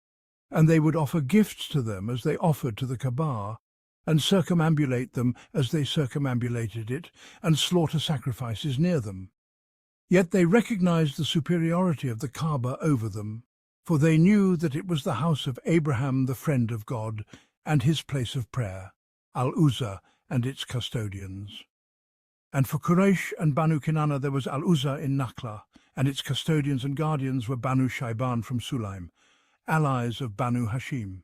and they would offer gifts to them as they offered to the Kaaba, and circumambulate them as they circumambulated it, and slaughter sacrifices near them. Yet they recognized the superiority of the Kaaba over them, for they knew that it was the house of Abraham, the friend of God, and his place of prayer, Al-Uzza and its custodians. And for Quraysh and Banu Kinana there was Al-Uzza in Nakhla, and its custodians and guardians were Banu Shayban from Sulaim, allies of Banu Hashim.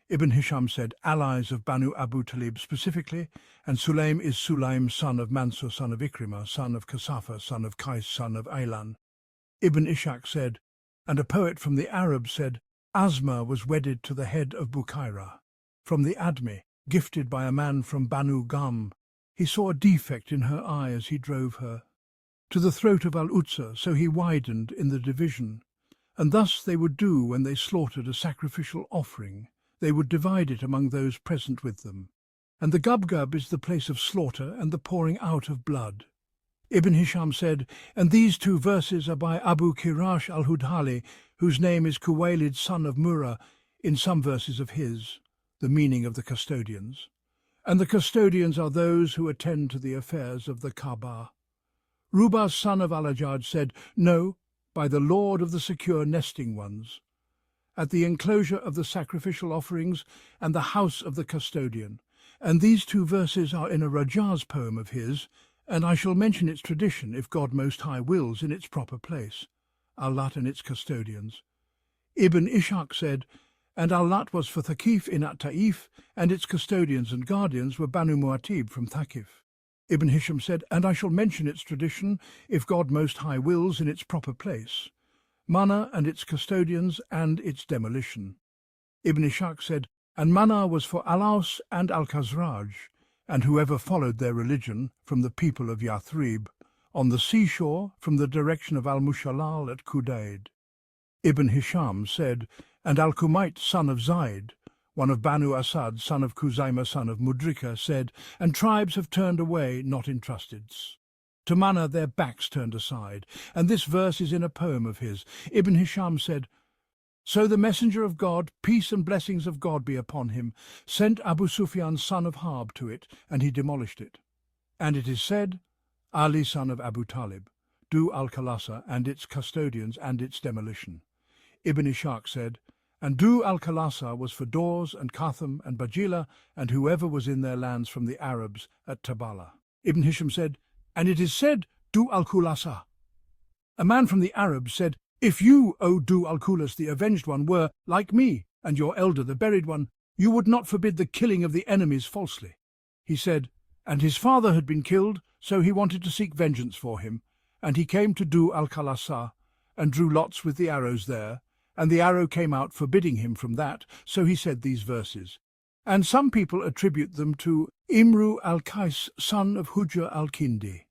Ibn Hisham said, allies of Banu Abu Talib specifically, and Sulaim is Sulaim, son of Mansur, son of Ikrimah, son of Kasafa, son of Qais, son of Aylan. Ibn Ishaq said, and a poet from the Arabs said, Asma was wedded to the head of Bukhaira. From the Admi, gifted by a man from Banu Gam, he saw a defect in her eye as he drove her to the throat of Al-Uzza, so he widened in the division. And thus they would do when they slaughtered a sacrificial offering. They would divide it among those present with them. And the Gubgub is the place of slaughter and the pouring out of blood. Ibn Hisham said, and these 2 verses are by Abu Kirash al-Hudhali, whose name is Kuwaylid, son of Murrah, in some verses of his, the meaning of the custodians. And the custodians are those who attend to the affairs of the Kaaba. Rubah, son of Al-Ajaj, said, no, by the Lord of the secure nesting ones, at the enclosure of the sacrificial offerings and the house of the custodian. And these 2 verses are in a Rajaz poem of his, and I shall mention its tradition, if God Most High wills, in its proper place, Al-Lat and its custodians. Ibn Ishaq said, and Al-Lat was for Thaqif in At-Ta'if, and its custodians and guardians were Banu Mu'atib from Thaqif. Ibn Hisham said, and I shall mention its tradition, if God Most High wills, in its proper place, Mana and its custodians and its demolition. Ibn Ishaq said, and Mana was for Al-Aus and Al-Khazraj, and whoever followed their religion from the people of Yathrib, on the seashore from the direction of Al-Mushalal at Qudayd. Ibn Hisham said, and Al-Kumayt, son of Zayd, one of Banu Asad, son of Khuzaimah, son of Mudrika, said, and tribes have turned away, not entrusted. To Mana their backs turned aside, and this verse is in a poem of his. Ibn Hisham said, so the messenger of God, peace and blessings of God be upon him, sent Abu Sufyan, son of Harb, to it, and he demolished it. And it is said, Ali, son of Abu Talib, do Al-Khalasa and its custodians and its demolition. Ibn Ishaq said, and Du al-Khalasa was for Dors and Katham and Bajila and whoever was in their lands from the Arabs at Tabala. Ibn Hisham said, and it is said, Du al-Khulasa. A man from the Arabs said, if you, O Du al-Khulas, the avenged one, were, like me, and your elder, the buried one, you would not forbid the killing of the enemies falsely. He said, and his father had been killed, so he wanted to seek vengeance for him, and he came to Du al-Khalasa, and drew lots with the arrows there, and the arrow came out forbidding him from that, so he said these verses. And some people attribute them to Imru al-Qais, son of Hujr al-Kindi.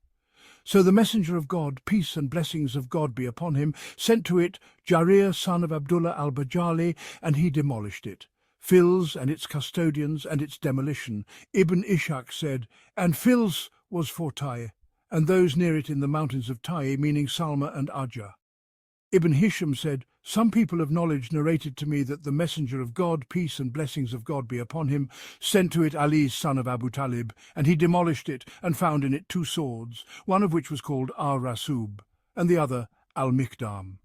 So the messenger of God, peace and blessings of God be upon him, sent to it Jarir, son of Abdullah al-Bajali, and he demolished it. Fils and its custodians and its demolition. Ibn Ishaq said, and Fils was for Tai, and those near it in the mountains of Tai, meaning Salma and Ajah. Ibn Hisham said, some people of knowledge narrated to me that the messenger of God, peace and blessings of God be upon him, sent to it Ali, son of Abu Talib, and he demolished it and found in it 2 swords, one of which was called Al-Rasub, and the other Al-Miqdam.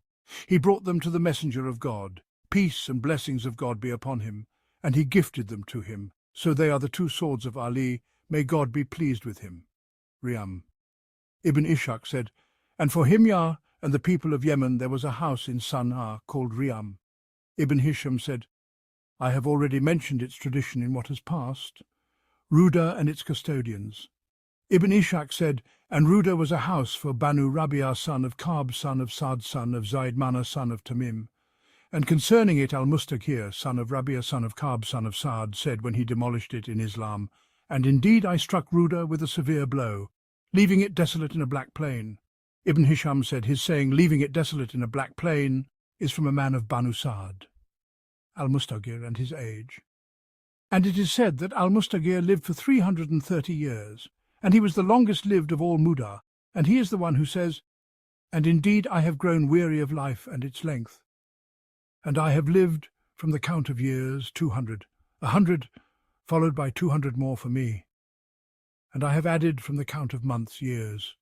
He brought them to the messenger of God, peace and blessings of God be upon him, and he gifted them to him. So they are the 2 swords of Ali, may God be pleased with him. Riam. Ibn Ishaq said, and for Himyar and the people of Yemen there was a house in Sana'a called Riam. Ibn Hisham said, I have already mentioned its tradition in what has passed. Ruda and its custodians. Ibn Ishaq said, and Ruda was a house for Banu Rabi'a son of Ka'b son of Sa'd son of Zaid Mana son of Tamim. And concerning it Al-Mustaqir son of Rabi'a son of Ka'b son of Sa'd said when he demolished it in Islam, and indeed I struck Ruda with a severe blow, leaving it desolate in a black plain. Ibn Hisham said his saying, leaving it desolate in a black plain, is from a man of Banu Sa'd. Al-Mustaqir and his age. And it is said that Al-Mustaqir lived for 330 years, and he was the longest lived of all Mudar, and he is the one who says, and indeed I have grown weary of life and its length. And I have lived from the count of years 200, 100, followed by 200 more for me. And I have added from the count of months years.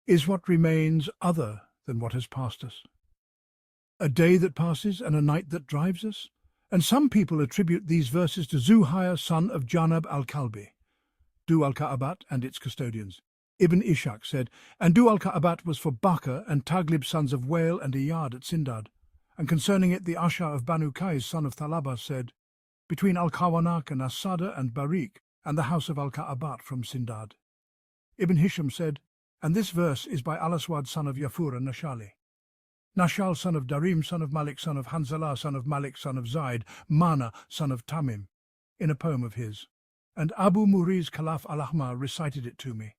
Is what remains other than what has passed us? A day that passes and a night that drives us? And some people attribute these verses to Zuhair, son of Janab al-Kalbi, Du al-Ka'abat and its custodians. Ibn Ishaq said, and Du al-Ka'abat was for Bakr and Taglib sons of Wail and Iyad at Sindad. And concerning it the Asha of Banu Qais son of Thalaba said, between Al-Kawanak and As-Sada and Barik and the house of Al-Ka'abat from Sindad. Ibn Hisham said, and this verse is by Al-Aswad son of Yafur and Nashali. Nashal son of Darim son of Malik son of Hanzalah son of Malik son of Zaid, Mana son of Tamim, in a poem of his. And Abu Muriz Khalaf al-Ahmar recited it to me.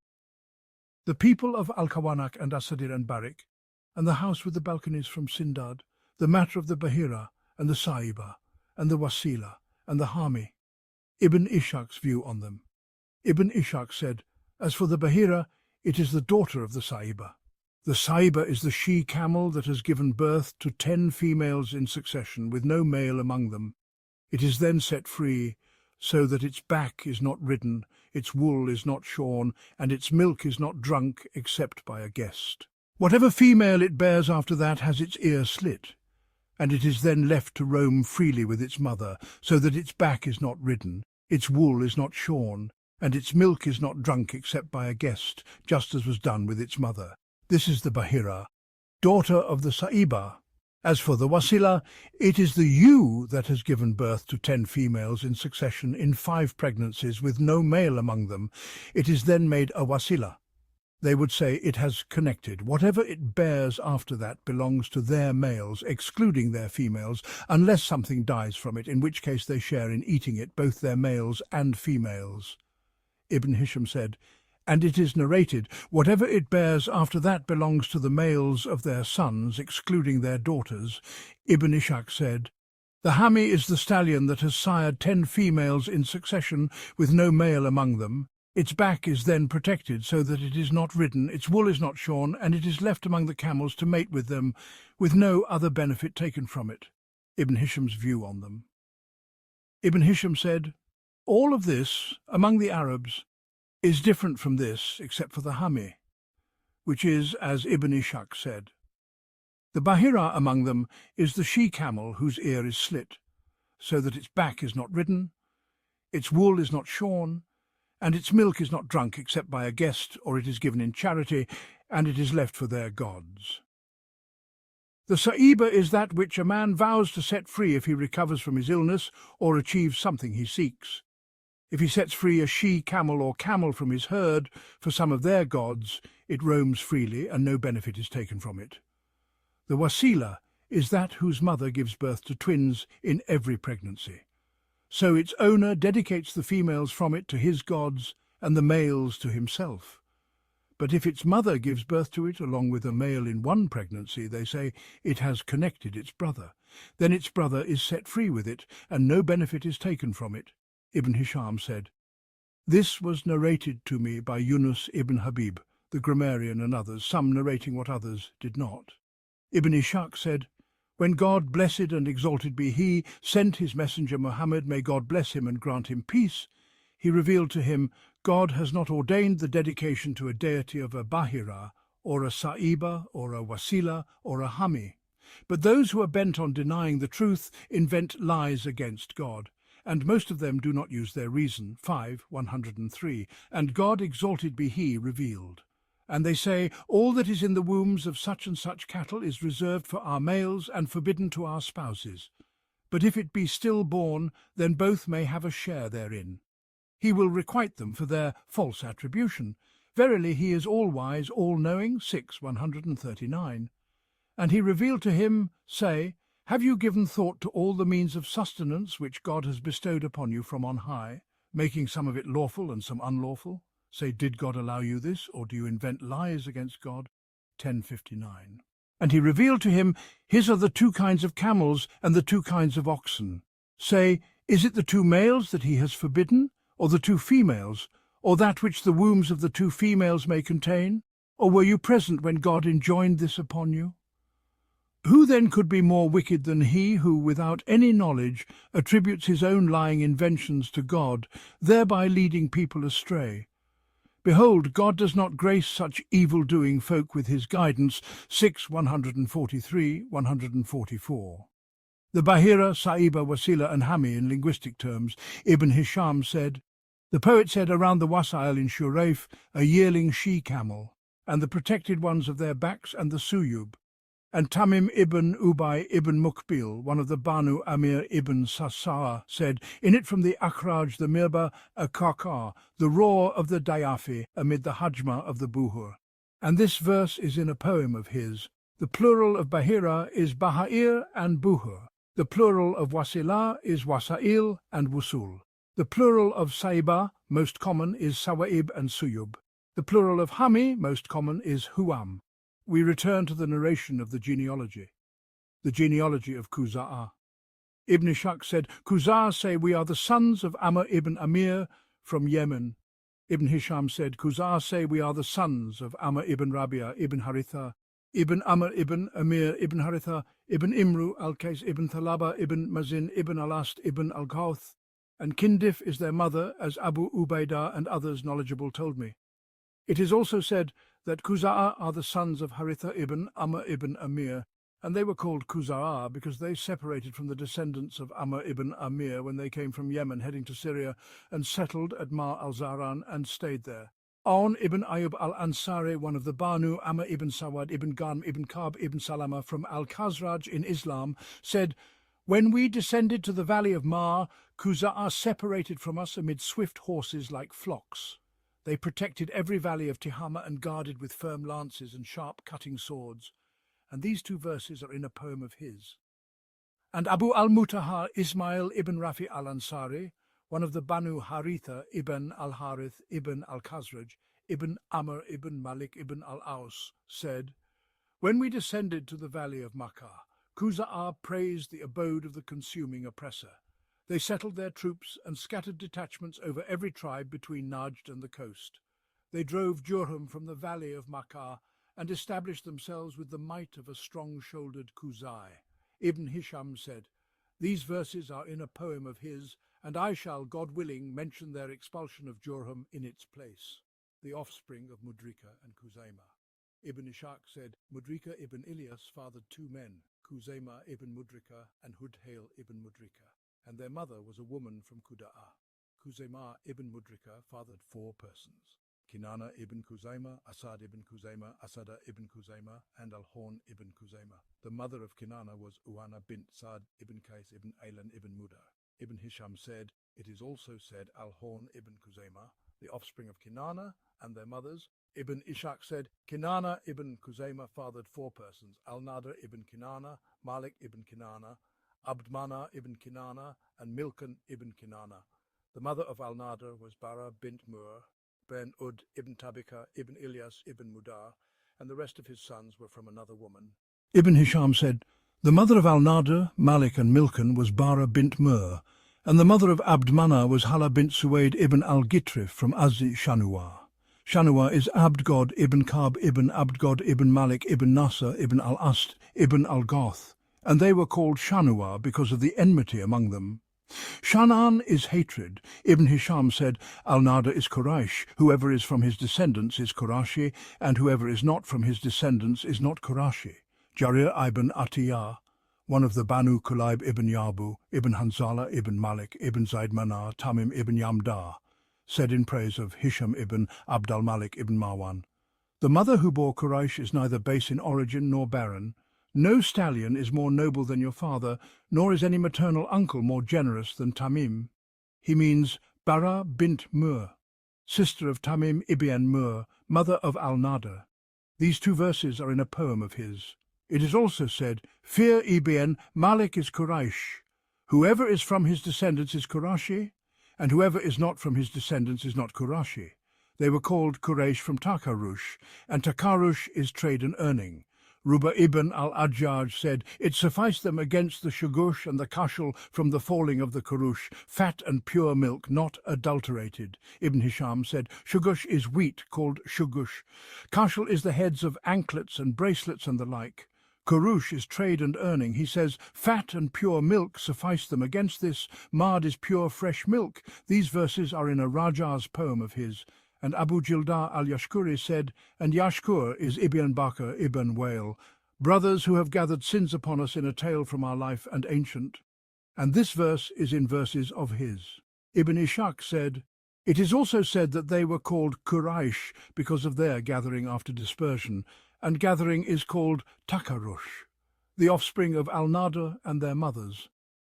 The people of Al-Kawanak and Asadir and Barik, and the house with the balconies from Sindad, the matter of the Bahira and the Sa'iba, and the Wasila and the Hami. Ibn Ishaq's view on them. Ibn Ishaq said, as for the Bahira, it is the daughter of the Sa'iba. The Sa'iba is the she-camel that has given birth to 10 females in succession, with no male among them. It is then set free, so that its back is not ridden, its wool is not shorn, and its milk is not drunk except by a guest. Whatever female it bears after that has its ear slit, and it is then left to roam freely with its mother, so that its back is not ridden, its wool is not shorn, and its milk is not drunk except by a guest, just as was done with its mother. This is the Bahira, daughter of the Sa'iba. As for the Wasila, it is the ewe that has given birth to 10 females in succession in 5 pregnancies with no male among them. It is then made a Wasila. They would say it has connected. Whatever it bears after that belongs to their males, excluding their females, unless something dies from it, in which case they share in eating it, both their males and females. Ibn Hisham said, and it is narrated, whatever it bears after that belongs to the males of their sons, excluding their daughters. Ibn Ishaq said, the Hami is the stallion that has sired 10 females in succession, with no male among them. Its back is then protected so that it is not ridden, its wool is not shorn, and it is left among the camels to mate with them, with no other benefit taken from it. Ibn Hisham's view on them. Ibn Hisham said, all of this, among the Arabs, is different from this, except for the Hami, which is, as Ibn Ishaq said. The Bahira among them is the she-camel whose ear is slit, so that its back is not ridden, its wool is not shorn, and its milk is not drunk except by a guest, or it is given in charity, and it is left for their gods. The Sa'iba is that which a man vows to set free if he recovers from his illness or achieves something he seeks. If he sets free a she-camel or camel from his herd for some of their gods, it roams freely and no benefit is taken from it. The Wasila is that whose mother gives birth to twins in every pregnancy. So its owner dedicates the females from it to his gods and the males to himself. But if its mother gives birth to it along with a male in one pregnancy, they say it has connected its brother. then its brother is set free with it, and no benefit is taken from it. Ibn Hisham said, "This was narrated to me by Yunus ibn Habib, the grammarian, and others, some narrating what others did not." Ibn Ishaq said, "When God, blessed and exalted be He, sent his messenger Muhammad, may God bless him and grant him peace, he revealed to him, God has not ordained the dedication to a deity of a Bahira, or a Sa'iba, or a Wasila, or a Hami. But those who are bent on denying the truth invent lies against God, and most of them do not use their reason." 5:103. "And God, exalted be He, revealed. And they say, all that is in the wombs of such and such cattle is reserved for our males and forbidden to our spouses. But if it be still born, then both may have a share therein. He will requite them for their false attribution. Verily he is all-wise, all-knowing." 6:139. "And he revealed to him, say, have you given thought to all the means of sustenance which God has bestowed upon you from on high, making some of it lawful and some unlawful? Say, did God allow you this, or do you invent lies against God?" 10:59. "And he revealed to him, his are the two kinds of camels and the two kinds of oxen. Say, is it the two males that he has forbidden, or the two females, or that which the wombs of the two females may contain? Or were you present when God enjoined this upon you? Who then could be more wicked than he who, without any knowledge, attributes his own lying inventions to God, thereby leading people astray? Behold, God does not grace such evil-doing folk with his guidance." 6:143-144. The Bahira, Sa'iba, Wasila and Hami in linguistic terms, Ibn Hisham said, "The poet said around the Wasail in Shuraif, a yearling she-camel, and the protected ones of their backs and the Suyub." And Tamim ibn Ubay ibn Mukbil, one of the Banu Amir ibn Sassa'a, said, "In it from the Akhraj, the Mirba, a Kaka, the roar of the Dayafi amid the Hajma of the Buhur." And this verse is in a poem of his. The plural of Bahira is Bahair and Buhur. The plural of Wasila is Wasail and Wusul. The plural of Saiba, most common, is Sawaib and Suyub. The plural of Hami, most common, is Huam. We return to the narration of the genealogy of Quza'a. Ibn Ishaq said, "Quza'a say, we are the sons of Amr ibn Amir from Yemen." Ibn Hisham said, "Quza'a say, we are the sons of Amr ibn Rabia ibn Haritha, ibn Amr ibn Amir ibn Haritha, ibn Imru al-Qais ibn Thalaba ibn Mazin ibn Alast ibn al-Ghawth, and Kindif is their mother, as Abu Ubaidah and others knowledgeable told me." It is also said that Quza'a are the sons of Haritha ibn Amr ibn Amir, and they were called Quza'a because they separated from the descendants of Amr ibn Amir when they came from Yemen heading to Syria and settled at Ma al-Zaran and stayed there. Aun ibn Ayyub al-Ansari, one of the Banu Amr ibn Sawad ibn Ghanm ibn Ka'b ibn Salama from Al-Khazraj in Islam, said, "When we descended to the valley of Ma, Quza'a separated from us amid swift horses like flocks. They protected every valley of Tihama and guarded with firm lances and sharp cutting swords." And these two verses are in a poem of his. And Abu al-Mutahar Ismail ibn Rafi al-Ansari, one of the Banu Haritha ibn al-Harith ibn al-Khazraj ibn Amr ibn Malik ibn al-Aus, said, "When we descended to the valley of Makkah, Quza'a praised the abode of the consuming oppressor. They settled their troops and scattered detachments over every tribe between Najd and the coast. They drove Jurhum from the valley of Makkah and established themselves with the might of a strong-shouldered Quzai." Ibn Hisham said, "These verses are in a poem of his, and I shall, God willing, mention their expulsion of Jurhum in its place." The offspring of Mudrika and Khuzaimah. Ibn Ishaq said, "Mudrika ibn Ilyas fathered two men, Khuzaimah ibn Mudrika and Hudhail ibn Mudrika, and their mother was a woman from Quda'a. Khuzaimah ibn Mudrika fathered four persons: Kinana ibn Khuzaimah, Asad ibn Khuzaimah, Asada ibn Khuzaimah, and Al-Horn ibn Khuzaimah. The mother of Kinana was Uwana bint Sa'd ibn Qais ibn Aylan ibn Mudar. Ibn Hisham said, "It is also said Al-Horn ibn Khuzaimah, the offspring of Kinana, and their mothers." Ibn Ishaq said, "Kinana ibn Khuzaimah fathered four persons: Al-Nadr ibn Kinana, Malik ibn Kinana, Abdmana ibn Kinana, and Milkan ibn Kinana. The mother of Al-Nadr was Bara bint Mur, Ben Ud ibn Tabika ibn Ilyas ibn Mudar, and the rest of his sons were from another woman." Ibn Hisham said, The mother of Al-Nadir, Malik and Milkan was Bara bint Mur, and the mother of Abd Manah was Hala bint Suwaid ibn al-Gitrif from Azzi Shanuwa. Shanuwa is Abd God ibn Kab ibn Abd God ibn Malik ibn Nasr ibn al-Ast ibn al-Ghath, and they were called Shanuwa because of the enmity among them. Shanan is hatred. Ibn Hisham said, Al-Nadir is Quraysh, whoever is from his descendants is Qurashi, and whoever is not from his descendants is not Qurashi. Jarir ibn Atiyah, one of the Banu Kulayb ibn Yabu, ibn Hanzala ibn Malik ibn Zayd Manah, Tamim ibn Yamda, said in praise of Hisham ibn Abd al-Malik ibn Marwan, the mother who bore Quraysh is neither base in origin nor barren. No stallion is more noble than your father, nor is any maternal uncle more generous than Tamim. He means Bara bint Mur, sister of Tamim ibn Mur, mother of Al-Nadir. These two verses are in a poem of his. It is also said, Fear ibn Malik is Quraysh. Whoever is from his descendants is Qurashi, and whoever is not from his descendants is not Qurashi. They were called Quraysh from Takarush, and Takarush is trade and earning. Ruba ibn al-Ajjaj said, It sufficed them against the Shugush and the Kashal from the falling of the Kurush, fat and pure milk, not adulterated. Ibn Hisham said, Shugush is wheat, called Shugush. Kashal is the heads of anklets and bracelets and the like. Kurush is trade and earning. He says, Fat and pure milk suffice them against this. Mad is pure fresh milk. These verses are in a Raja's poem of his. And Abu Jilda al-Yashkuri said, And Yashkur is Ibn Bakr ibn Wail, brothers who have gathered sins upon us in a tale from our life and ancient. And this verse is in verses of his. Ibn Ishaq said, It is also said that they were called Quraysh because of their gathering after dispersion, and gathering is called Takarush, the offspring of Al-Nadir and their mothers.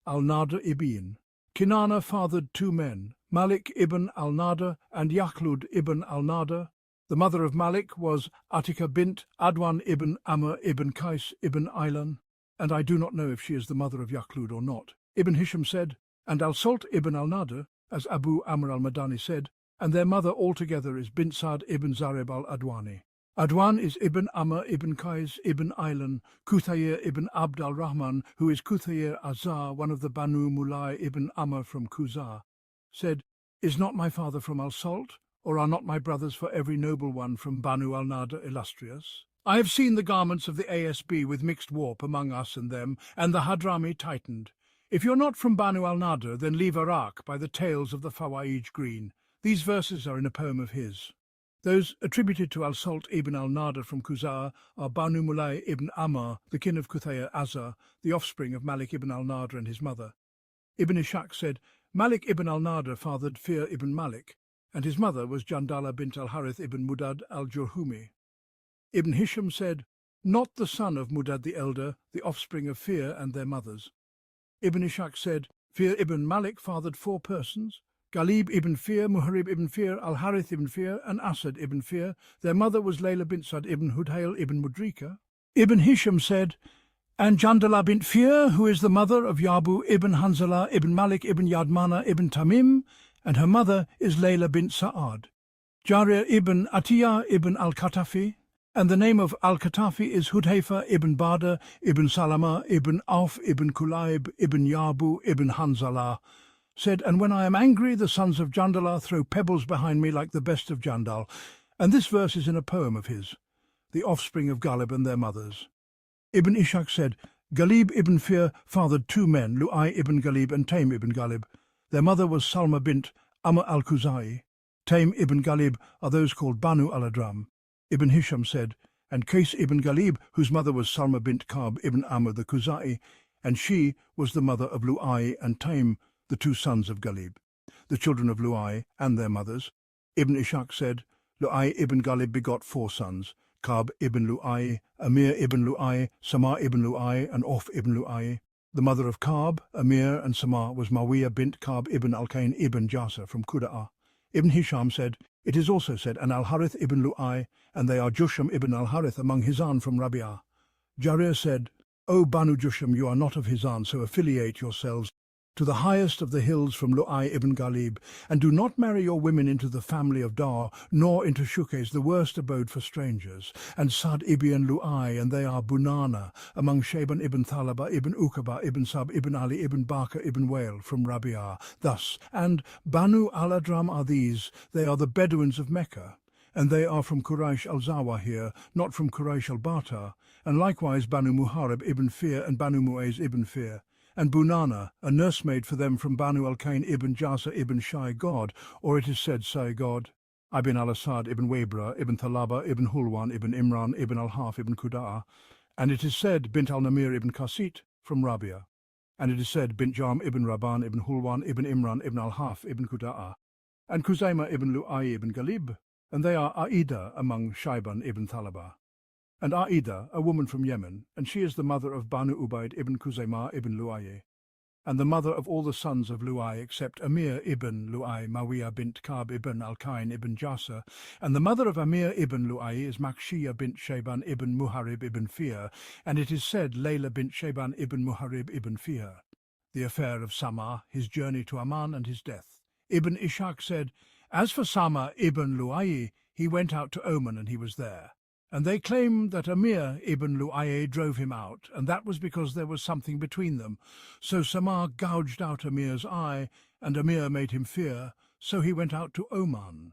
Al-Nadir ibn Kinana fathered two men, Malik ibn al-Nadir and Yakhlud ibn al-Nadir. The mother of Malik was Atika bint Adwan ibn Amr ibn Qais ibn Ilan, and I do not know if she is the mother of Yakhlud or not. Ibn Hisham said, and al-Salt ibn al-Nadir, as Abu Amr al-Madani said, and their mother altogether is bint Sa'd ibn Zareb al-Adwani. Adwan is Ibn Amr ibn Qais ibn Ilan, Kuthayr ibn Abd al-Rahman, who is Kuthayr Azar, one of the Banu Mulay ibn Amr from Khuzā, said, Is not my father from al-Salt, or are not my brothers for every noble one from Banu al-Nadir illustrious? I have seen the garments of the ASB with mixed warp among us and them, and the Hadrami tightened. If you're not from Banu al-Nadir, then leave Iraq by the tails of the Fawaij green. These verses are in a poem of his. Those attributed to al-Salt ibn al-Nadir from Khuzā are Banu Mulay ibn Amr, the kin of Kuthayr Azar, the offspring of Malik ibn al-Nadir and his mother. Ibn Ishaq said, Malik ibn al-Nadir fathered Fir ibn Malik, and his mother was Jandala bint al-Harith ibn Mudad al-Jurhumi. Ibn Hisham said, Not the son of Mudad the elder, the offspring of Fir and their mothers. Ibn Ishaq said, Fir ibn Malik fathered four persons, Ghalib ibn Fir, Muharib ibn Fir, al-Harith ibn Fir, and Asad ibn Fir. Their mother was Layla bint Sa'd ibn Hudhayl ibn Mudrika. Ibn Hisham said, And Jandala bint Fir, who is the mother of Yabu ibn Hanzala ibn Malik ibn Yadmana ibn Tamim, and her mother is Layla bint Sa'ad. Jarir ibn Atiyah ibn al-Katafi, and the name of al-Katafi is Hudhayfa ibn Bada ibn Salama ibn Auf ibn Kulayb ibn Yabu ibn Hanzala, said, And when I am angry, the sons of Jandala throw pebbles behind me like the best of Jandal. And this verse is in a poem of his, the offspring of Ghalib and their mothers. Ibn Ishaq said, Ghalib ibn Fir fathered two men, Lu'ay ibn Ghalib and Taym ibn Ghalib. Their mother was Salma bint Amr al-Khuzai. Taym ibn Ghalib are those called Banu al-Adram. Ibn Hisham said, And Qais ibn Ghalib, whose mother was Salma bint Kab ibn Amr the Khuzai, and she was the mother of Lu'ay and Taym, the two sons of Ghalib, the children of Lu'ay and their mothers. Ibn Ishaq said, Lu'ay ibn Ghalib begot four sons, Kab ibn Lu'ay, Amir ibn Lu'ay, Samar ibn Lu'ay, and Auf ibn Lu'ay. The mother of Kab, Amir, and Samar was Mawiyah bint Kab ibn al-Kain ibn Jasser from Quda'ah. Ibn Hisham said, It is also said, And al-Harith ibn Lu'ay, and they are Jusham ibn al-Harith among Hizan from Rabi'ah. Jarir said, O Banu Jusham, you are not of Hizan, so affiliate yourselves. to the highest of the hills from Lu'ay ibn Ghalib, and do not marry your women into the family of Dar, nor into Shukes, the worst abode for strangers, and Sad ibn Lu'ay, and they are Bunana, among Shaban ibn Thalaba ibn Uqaba ibn Sab ibn Ali ibn Bakr ibn Wail from Rabi'ah, thus, and Banu al-Adram are these, they are the Bedouins of Mecca, and they are from Quraysh al-Zawahir, not from Quraysh al-Bata, and likewise Banu Muharib ibn Fir and Banu Mu'ayz ibn Fir, and Bunana, a nursemaid for them from Banu al-Kain ibn Jasa ibn Shai God, or it is said Sai God, ibn al-Asad ibn Wabra ibn Thalaba ibn Hulwan ibn Imran ibn al-Haf ibn Kuda'a, and it is said Bint al-Namir ibn Qasit from Rabia, and it is said Bint Jam ibn Rabban ibn Hulwan ibn Imran ibn al-Haf ibn Kuda'a, and Khuzaimah ibn Lu'ay ibn Ghalib, and they are Aida among Shaiban ibn Thalaba. And Aida, a woman from Yemen, and she is the mother of Banu Ubaid ibn Khuzaimah ibn Lu'ay, and the mother of all the sons of Lu'ay except Amir ibn Lu'ay, Mawiyah bint Ka'b ibn al-Kain ibn Jasa, and the mother of Amir ibn Lu'ay is Makshiyah bint Shaban ibn Muharib ibn Fir, and it is said Layla bint Shaban ibn Muharib ibn Fir. The affair of Samar, his journey to Amman and his death. Ibn Ishaq said, as for Samar ibn Lu'ay, he went out to Oman and he was there. And they claim that Amir ibn Lu'ay drove him out, and that was because there was something between them. So Samar gouged out Amir's eye, and Amir made him fear, so he went out to Oman.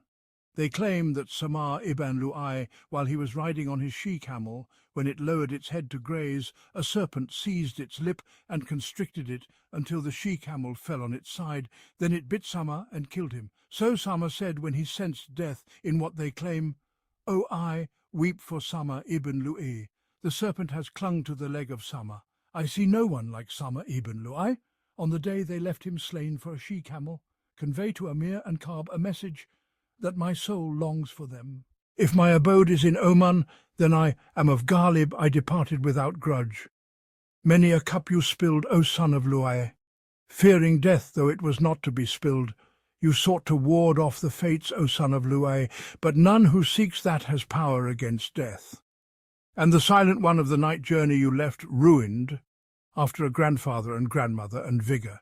They claim that Samar ibn Lu'ay, while he was riding on his she-camel, when it lowered its head to graze, a serpent seized its lip and constricted it until the she-camel fell on its side. Then it bit Samar and killed him. So Samar said when he sensed death in what they claim, O I, weep for Samar ibn Lu'ay. The serpent has clung to the leg of Samar. I see no one like Samar ibn Lu'ay. On the day they left him slain for a she-camel, convey to Amir and Ka'b a message that my soul longs for them. If my abode is in Oman, then I am of Ghalib, I departed without grudge. Many a cup you spilled, O son of Lu'ay. Fearing death, though it was not to be spilled, you sought to ward off the fates, O son of Lu'ay, but none who seeks that has power against death. And the silent one of the night journey you left ruined, after a grandfather and grandmother and vigour.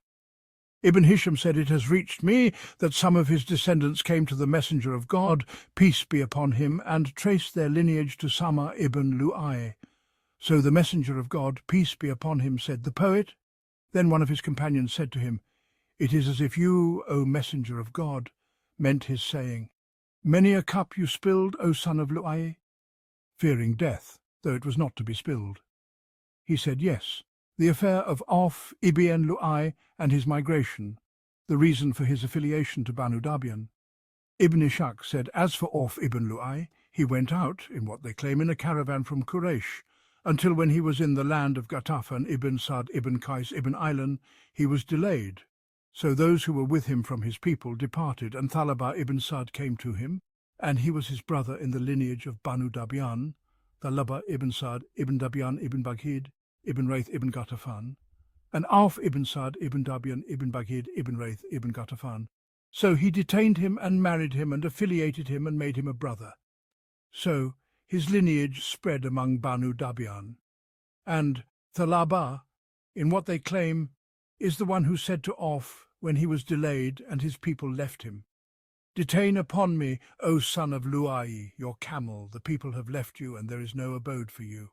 Ibn Hisham said, it has reached me that some of his descendants came to the messenger of God, peace be upon him, and traced their lineage to Samar ibn Lu'ay. So the messenger of God, peace be upon him, said the poet. Then one of his companions said to him, it is as if you, O messenger of God, meant his saying, many a cup you spilled, O son of Lu'ay, fearing death, though it was not to be spilled. He said, yes, the affair of Auf ibn Lu'ay and his migration, the reason for his affiliation to Banu Dabian. Ibn Ishaq said, as for Auf ibn Lu'ay, he went out, in what they claim, in a caravan from Quraysh, until when he was in the land of Ghatafan ibn Sa'd ibn Qais ibn Aylan, he was delayed. So those who were with him from his people departed, and Thalaba ibn Sa'd came to him, and he was his brother in the lineage of Banu Dabian, Thalaba ibn Sa'd ibn Dabian ibn Baghid, ibn Raith ibn Ghatafan, and Auf ibn Sa'd ibn Dabian ibn Baghid ibn Raith ibn Ghatafan. So he detained him and married him and affiliated him and made him a brother. So his lineage spread among Banu Dabian. And Thalaba, in what they claim, is the one who said to Auf when he was delayed and his people left him, detain upon me, O son of Lu'ay, your camel, the people have left you and there is no abode for you.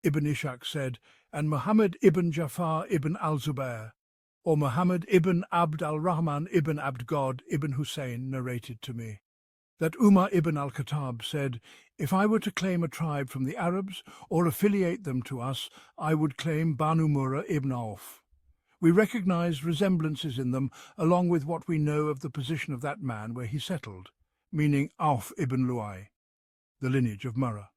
Ibn Ishaq said, and Muhammad ibn Jafar ibn al-Zubair, or Muhammad ibn Abd al-Rahman ibn Abd God ibn Hussein narrated to me, that Umar ibn al-Khattab said, if I were to claim a tribe from the Arabs or affiliate them to us, I would claim Banu Murrah ibn Auf. We recognize resemblances in them, along with what we know of the position of that man where he settled, meaning Auf ibn Lu'ay, the lineage of Murrah.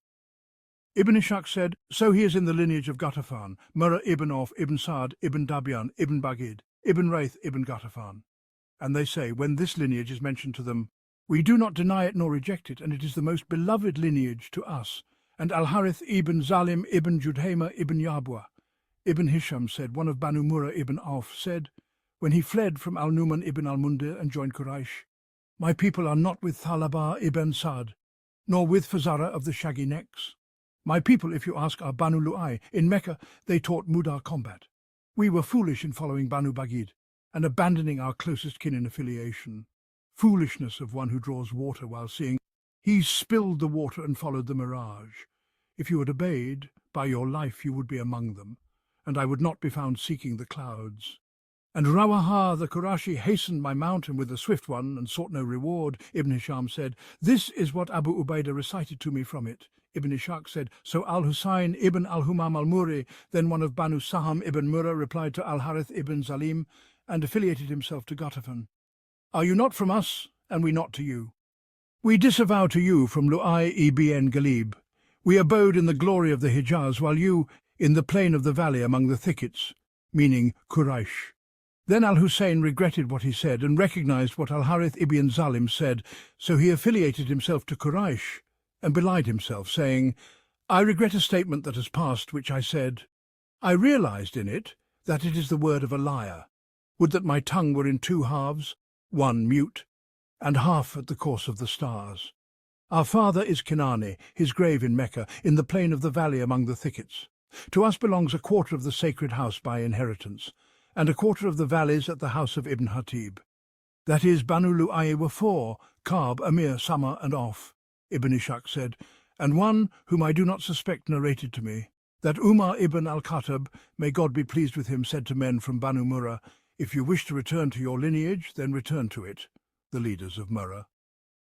Ibn Ishaq said, so he is in the lineage of Ghatafan, Murrah ibn Auf ibn Sa'd ibn Dabian ibn Baghid, ibn Raith ibn Ghatafan. And they say, when this lineage is mentioned to them, we do not deny it nor reject it, and it is the most beloved lineage to us. And Al-Harith ibn Zalim ibn Judhayma ibn Yabwa. Ibn Hisham said, one of Banu Murrah ibn Auf said, when he fled from Al-Numan ibn al-Mundir and joined Quraysh, my people are not with Thalaba ibn Sa'd, nor with Fazara of the shaggy necks. My people, if you ask, are Banu Lu'ay. In Mecca, they taught Mudar combat. We were foolish in following Banu Baghid. and abandoning our closest kin in affiliation. Foolishness of one who draws water while seeing. He spilled the water and followed the mirage. If you had obeyed, by your life you would be among them, and I would not be found seeking the clouds. And Rawaha the Qurashi hastened my mountain with the swift one and sought no reward. Ibn Hisham said, "This is what Abu Ubaidah recited to me from it." Ibn Ishḥāq said, "So Al-Husayn ibn al-Humam al-Muri, then one of Banu Saham ibn Murrah, replied to Al-Harith ibn Zalim and affiliated himself to Ghatafan. Are you not from us, and we not to you? We disavow to you from Lu'ay ibn Ghalib. We abode in the glory of the Hijaz, while you in the plain of the valley among the thickets," meaning Quraysh. Then Al-Husayn regretted what he said and recognized what Al-Harith ibn Zalim said, so he affiliated himself to Quraysh and belied himself, saying, "I regret a statement that has passed, which I said. I realized in it that it is the word of a liar. Would that my tongue were in two halves, one mute, and half at the course of the stars. Our father is Kinani, his grave in Mecca, in the plain of the valley among the thickets. To us belongs a quarter of the sacred house by inheritance, and a quarter of the valleys at the house of Ibn Hatib. That is, Banu Lu'ay were four, Ka'b, Amir, Sama, and Auf." Ibn Ishaq said, "And one whom I do not suspect narrated to me, that Umar ibn al-Khattab, may God be pleased with him, said to men from Banu Murrah, 'If you wish to return to your lineage, then return to it,' the leaders of Murrah."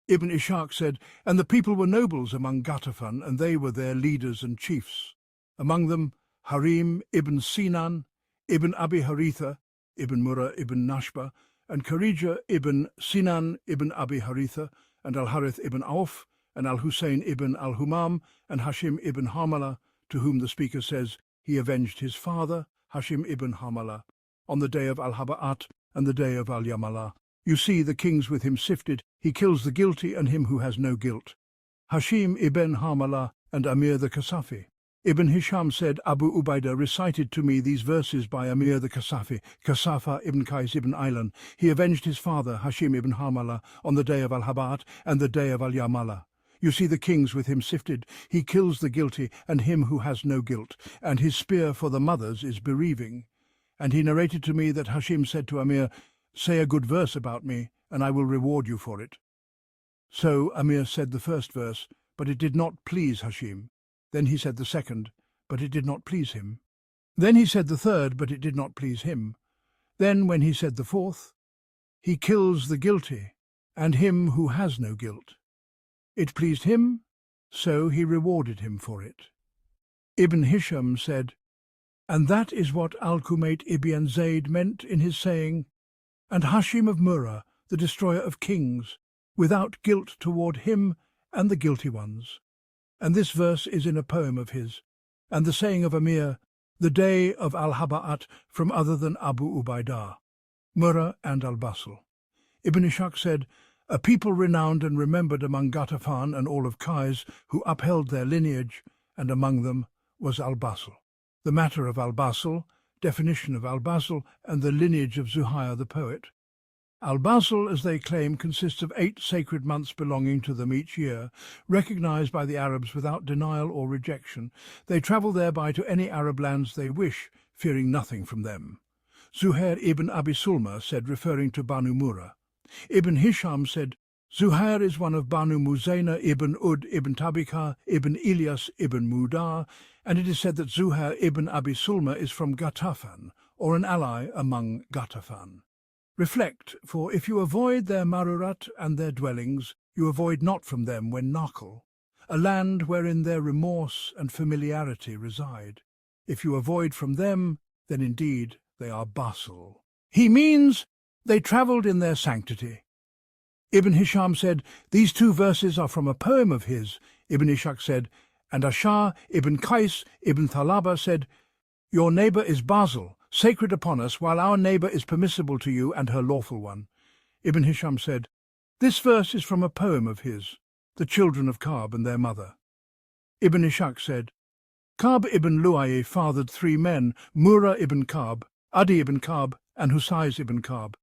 Ibn Ishaq said, "And the people were nobles among Ghatafan, and they were their leaders and chiefs. Among them Harim ibn Sinan, ibn Abi Haritha, ibn Murrah ibn Nashba, and Kharija ibn Sinan ibn Abi Haritha, and Al-Harith ibn Auf, and Al-Husayn ibn al-Humam, and Hashim ibn Harmala, to whom the speaker says he avenged his father, Hashim ibn Harmala, on the day of Al-Haba'at and the day of Al-Yamala. You see the kings with him sifted, he kills the guilty and him who has no guilt. Hashim ibn Harmala and Amir the Kasafi." Ibn Hisham said, "Abu Ubaidah recited to me these verses by Amir the Kasafi, Kasafa ibn Qais ibn Aylan. He avenged his father, Hashim ibn Harmala, on the day of Al-Habat and the day of Al-Yamala. You see the kings with him sifted, he kills the guilty and him who has no guilt, and his spear for the mothers is bereaving." And he narrated to me that Hashim said to Amir, "Say a good verse about me, and I will reward you for it." So Amir said the first verse, but it did not please Hashim. Then he said the second, but it did not please him. Then he said the third, but it did not please him. Then when he said the fourth, "He kills the guilty, and him who has no guilt," it pleased him, so he rewarded him for it. Ibn Hisham said, "And that is what Al-Kumayt ibn Zayd meant in his saying, 'And Hashim of Murrah, the destroyer of kings, without guilt toward him and the guilty ones.' And this verse is in a poem of his, and the saying of Amir, 'The day of Al-Haba'at,' from other than Abu Ubaidah, Murrah and Al-Basl." Ibn Ishaq said, "A people renowned and remembered among Ghatafan and all of Qais, who upheld their lineage, and among them was Al-Basl." The matter of Al-Basl, definition of Al-Basl, and the lineage of Zuhair the poet. Al-Basl, as they claim, consists of 8 sacred months belonging to them each year, recognized by the Arabs without denial or rejection. They travel thereby to any Arab lands they wish, fearing nothing from them. Zuhair ibn Abi Sulma said, referring to Banu Murrah. Ibn Hisham said, "Zuhair is one of Banu Muzayna ibn Ud ibn Tabika ibn Ilyas ibn Mudar, and it is said that Zuhair ibn Abi Sulma is from Ghatafan, or an ally among Ghatafan. Reflect, for if you avoid their marurat and their dwellings, you avoid not from them when Nakhl, a land wherein their remorse and familiarity reside. If you avoid from them, then indeed they are Basl." He means they travelled in their sanctity. Ibn Hisham said, "These 2 verses are from a poem of his." Ibn Ishaq said, and Ashar ibn Qais ibn Thalaba said, "Your neighbour is Basl, sacred upon us, while our neighbour is permissible to you and her lawful one." Ibn Hisham said, "This verse is from a poem of his, the children of Ka'b and their mother." Ibn Ishaq said, "Ka'b ibn Lu'ay fathered 3 men, Murrah ibn Ka'b, Adi ibn Ka'b, and Husayz ibn Ka'b.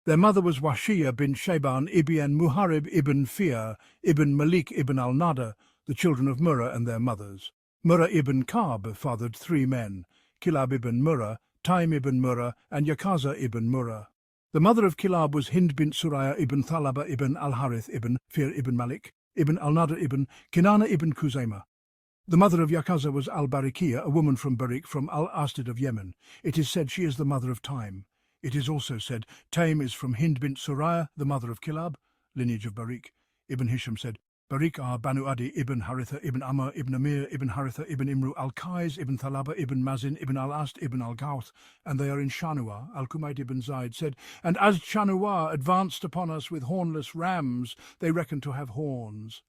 Their mother was Washiyah bin Shayban ibn Muharib ibn Fiyah ibn Malik ibn al-Nada, the children of Murrah and their mothers. Murrah ibn Ka'b fathered 3 men, Kilab ibn Murrah, Taim ibn Murrah, and Yakaza ibn Murrah. The mother of Kilab was Hind bint Suraya ibn Thalaba ibn al-Harith ibn Fir ibn Malik ibn al-Nadr ibn Kinana ibn Khuzaimah. The mother of Yakaza was al-Barikiya, a woman from Barik from al-Astid of Yemen. It is said she is the mother of Time. It is also said Taim is from Hind bint Suraya, the mother of Kilab, lineage of Barik. Ibn Hisham said, Barik are Banu Adi ibn Haritha ibn Amr ibn Amir ibn Haritha ibn Imru al-Qais ibn Thalaba ibn Mazin ibn al-Ast ibn al-Gawth, and they are in Shanuah. Al-Kumayd ibn Zaid said, and as Shanuah advanced upon us with hornless rams, they reckoned to have horns.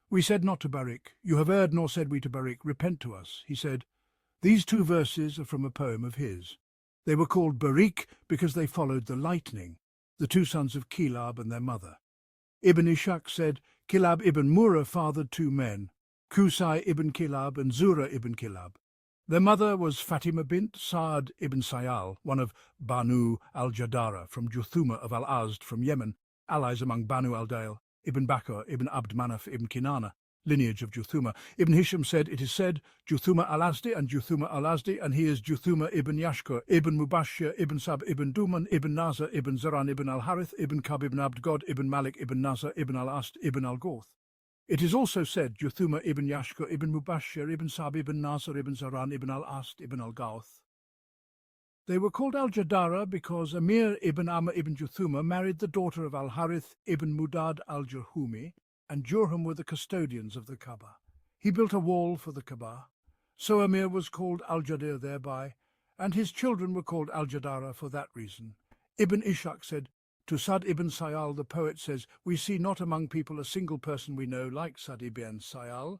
We said not to Barik, you have erred, nor said we to Barik, repent to us. He said, these two verses are from a poem of his. They were called Barik because they followed the lightning, the two sons of Kilab and their mother. Ibn Ishḥāq said, Kilab ibn Murrah fathered two men, Qusay ibn Kilab and Zura ibn Kilab. Their mother was Fatima bint Sa'd ibn Sayal, one of Banu al-Jadara, from Juthuma of al-Azd from Yemen, allies among Banu al-Dail, ibn Bakr ibn Abd Manaf ibn Kinana, lineage of Juthuma. Ibn Hisham said, it is said, Juthuma al-Azdi and Juthuma al-Azdi, and he is Juthuma ibn Yashkur, ibn Mubashir, ibn Sab, ibn Duman, ibn Nazar, ibn Zaran, ibn al-Harith, ibn Kab, ibn Abd God, ibn Malik, ibn Nazar, ibn al-Ast, ibn al-Gawth. It is also said, Juthuma ibn Yashkur, ibn Mubashir, ibn Sab, ibn Nazar, ibn Zaran, ibn al-Ast, ibn al-Gawth. They were called al-Jadara because Amir ibn Amr ibn Juthuma married the daughter of al-Harith ibn Mudad al-Jurhumi, and Jurhum were the custodians of the Kaaba. He built a wall for the Kaaba, so Amir was called al-Jadir thereby, and his children were called al-Jadara for that reason. Ibn Ishḥāq said, to Sa'd ibn Sayal the poet says, we see not among people a single person we know like Sa'd ibn Sayal,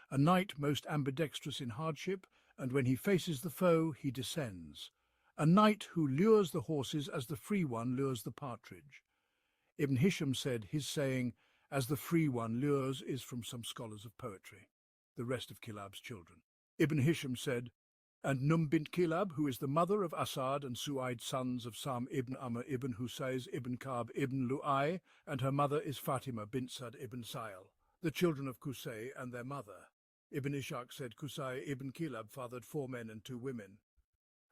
a knight most ambidextrous in hardship, and when he faces the foe he descends, a knight who lures the horses as the free one lures the partridge. Ibn Hisham said, his saying, as the free one lures, is from some scholars of poetry, the rest of Kilab's children. Ibn Hisham said, and Num bint Kilab, who is the mother of Asad and Su'aid, sons of Sam ibn Amr ibn Husayz ibn Kab ibn Lu'ay, and her mother is Fatima bint Sa'd ibn Sayal, the children of Qusay and their mother. Ibn Ishḥāq said, Qusay ibn Kilab fathered 4 men and 2 women.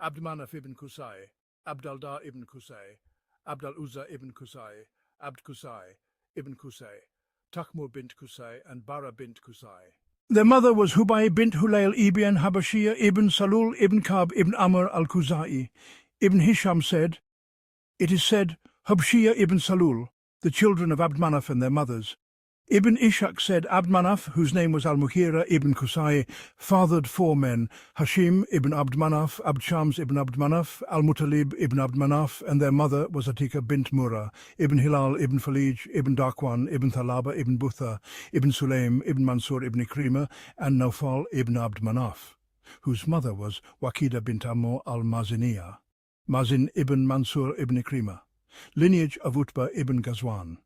Abd Manaf ibn Qusay, Abd al-Dar ibn Qusay, Abd al-Uzza ibn Qusay, Abd Qusay ibn Qusay, Takmur bint Qusay, and Bara bint Qusay. Their mother was Hubay bint Hulayl ibn Habashiyah ibn Salul ibn Kab ibn Amr al-Khuzai. Ibn Hisham said, it is said, Habashiyah ibn Salul, the children of Abd Manaf and their mothers. Ibn Ishḥāq said, Abd Manaf, whose name was al-Mughira ibn Qusay, fathered 4 men, Hashim ibn Abd Manaf, Abd Shams ibn Abd Manaf, al-Muttalib ibn Abd Manaf, and their mother was Atika bint Murrah, ibn Hilal ibn Falij, ibn Darkwan, ibn Thalaba ibn Butha, ibn Sulaim ibn Mansur ibn Ikrima, and Nawfal ibn Abd Manaf, whose mother was Waqida bint Amr al-Maziniyah, Mazin ibn Mansur ibn Ikrima, lineage of Utbah ibn Ghazwan.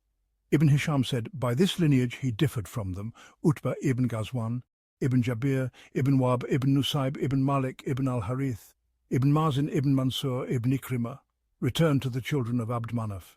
Ibn Hisham said, by this lineage he differed from them, Utbah ibn Ghazwan, ibn Jabir, ibn Wab, ibn Nusayb, ibn Malik, ibn al-Harith, ibn Mazin, ibn Mansur, ibn Ikrima, returned to the children of Abd Manaf.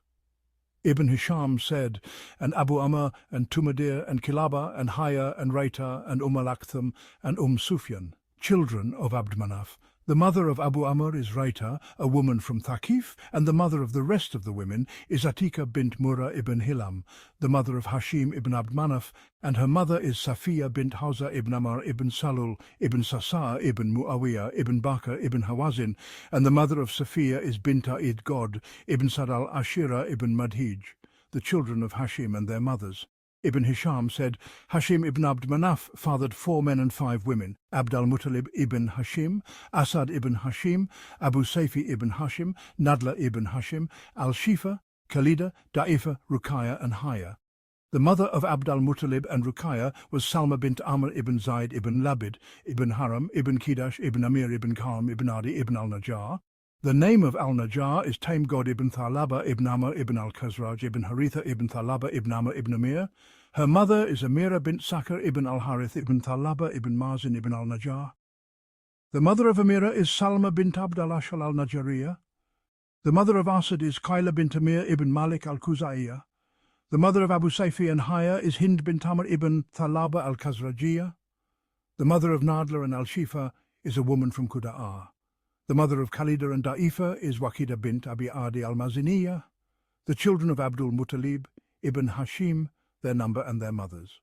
Ibn Hisham said, and Abu Amr, and Tumadir, and Kilaba, and Haya, and Raita, and al-Aktham, and Sufyan, children of Abd Manaf. The mother of Abu Amr is Raita, a woman from Thaqif, and the mother of the rest of the women is Atika bint Murrah ibn Hilam, the mother of Hashim ibn Abd Manaf, and her mother is Safiya bint Hawza ibn Amr ibn Salul ibn Sasa ibn Muawiyah ibn Bakr ibn Hawazin, and the mother of Safiya is Binta Id God ibn Sadal Ashira ibn Madhij, the children of Hashim and their mothers. Ibn Hisham said, Hashim ibn Abd Manaf fathered 4 men and 5 women, Abd al-Muttalib ibn Hashim, Asad ibn Hashim, Abu Sayfi ibn Hashim, Nadla ibn Hashim, Al-Shifa, Khalida, Da'ifa, Ruqayya, and Haya. The mother of Abd al-Muttalib and Ruqayya was Salma bint Amr ibn Zaid ibn Labid, ibn Haram, ibn Kidash, ibn Amir ibn Qarm, ibn Adi, ibn al-Najjar. The name of al-Najjar is Taim God ibn Thalaba ibn Amr ibn al-Khazraj ibn Haritha ibn Thalaba ibn Amr ibn Amir. Her mother is Amira bint Sakhr ibn al-Harith ibn Thalaba ibn Mazin ibn al-Najjar. The mother of Amira is Salma bint Abd al-Ashal al-Najjariyah. The mother of Asad is Qayla bint Amir ibn Malik al-Khuzaiyyah. The mother of Abu Sayfi and Haya is Hind bint Amr ibn Thalaba al-Khazrajiyah. The mother of Nadla and al-Shifa is a woman from Quda'ah. The mother of Khalida and Da'ifa is Waqida bint Abi Adi al-Maziniyah. The children of Abdul Muttalib, ibn Hashim, their number and their mothers.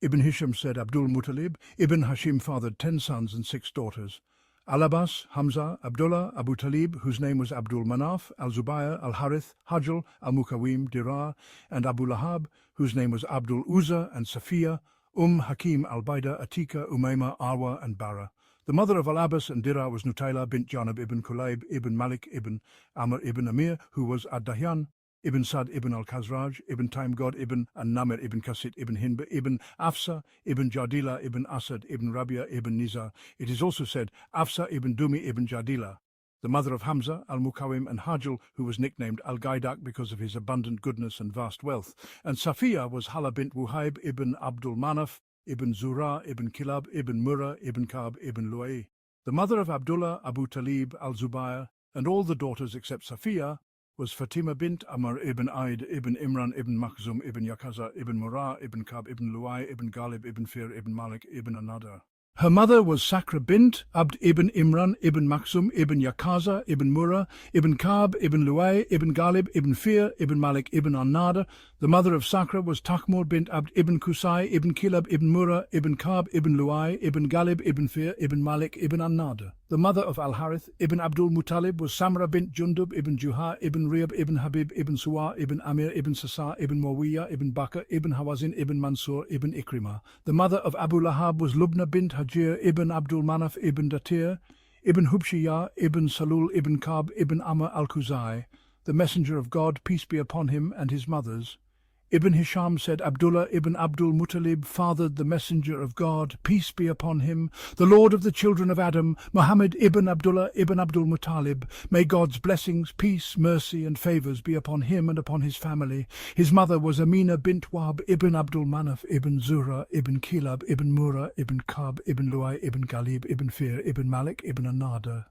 Ibn Hisham said, Abdul Muttalib, ibn Hashim fathered 10 sons and 6 daughters. Al-Abbas, Hamza, Abdullah, Abu Talib, whose name was Abdul Manaf, Al-Zubayr, Al-Harith, Hajjal, Al-Mukawim, Dirar, and Abu Lahab, whose name was Abdul Uzza and Safiya, Hakim, Al-Baida, Atika, Umayma, Arwa, and Bara. The mother of Al-Abbas and Dirar was Nutayla bint Janab ibn Kulayb ibn Malik ibn Amr ibn Amir, who was Ad-Dahyan, ibn Sad ibn al-Khazraj, ibn Taimgod ibn An-Namir ibn Qasit ibn Hinba ibn Afsa ibn Jadila ibn Asad ibn Rabia ibn Nizar. It is also said Afsa ibn Dumi ibn Jadila. The mother of Hamza, Al-Mukawim, and Hajjal, who was nicknamed Al-Gaidak because of his abundant goodness and vast wealth. And Safiya was Hala bint Wuhaib ibn Abdul Manaf ibn Zurah ibn Kilab ibn Murrah ibn Kab ibn Luay. The mother of Abdullah, Abu Talib, Al-Zubayr, and all the daughters except Safiya, was Fatima bint Amr ibn Aid ibn Imran ibn Makhzum ibn Yakaza ibn Murrah ibn Kab ibn Luay ibn Ghalib ibn Fir ibn Malik ibn Anada. Her mother was Sakra bint Abd ibn Imran ibn Makhzum ibn Yakaza ibn Murrah ibn Kab ibn Luay ibn Ghalib ibn Fir ibn Malik ibn Annada. The mother of Sakra was Takmur bint Abd ibn Qusay ibn Kilab ibn Murrah ibn Kab ibn Luay ibn Ghalib ibn Fir ibn Malik ibn Annada. The mother of Al-Harith ibn Abdul Muttalib was Samra bint Jundub ibn Juha ibn Riyab ibn Habib ibn Suwa ibn Amir ibn Sasa ibn Muawiyah ibn Bakr ibn Hawazin ibn Mansur ibn Ikrimah. The mother of Abu Lahab was Lubna bint Hajir ibn Abdul Manaf ibn Datir ibn Hubshiyah ibn Salul ibn Kab ibn Amr al-Khuzai. The messenger of God, peace be upon him, and his mothers. Ibn Hisham said, Abdullah ibn Abdul Muttalib fathered the messenger of God, peace be upon him, the Lord of the children of Adam, Muhammad ibn Abdullah ibn Abdul Muttalib. May God's blessings, peace, mercy, and favours be upon him and upon his family. His mother was Amina bint Wahb ibn Abdul Manaf ibn Zurah ibn Kilab ibn Murrah ibn Kab ibn Luay ibn Ghalib ibn Fir ibn Malik ibn Annada.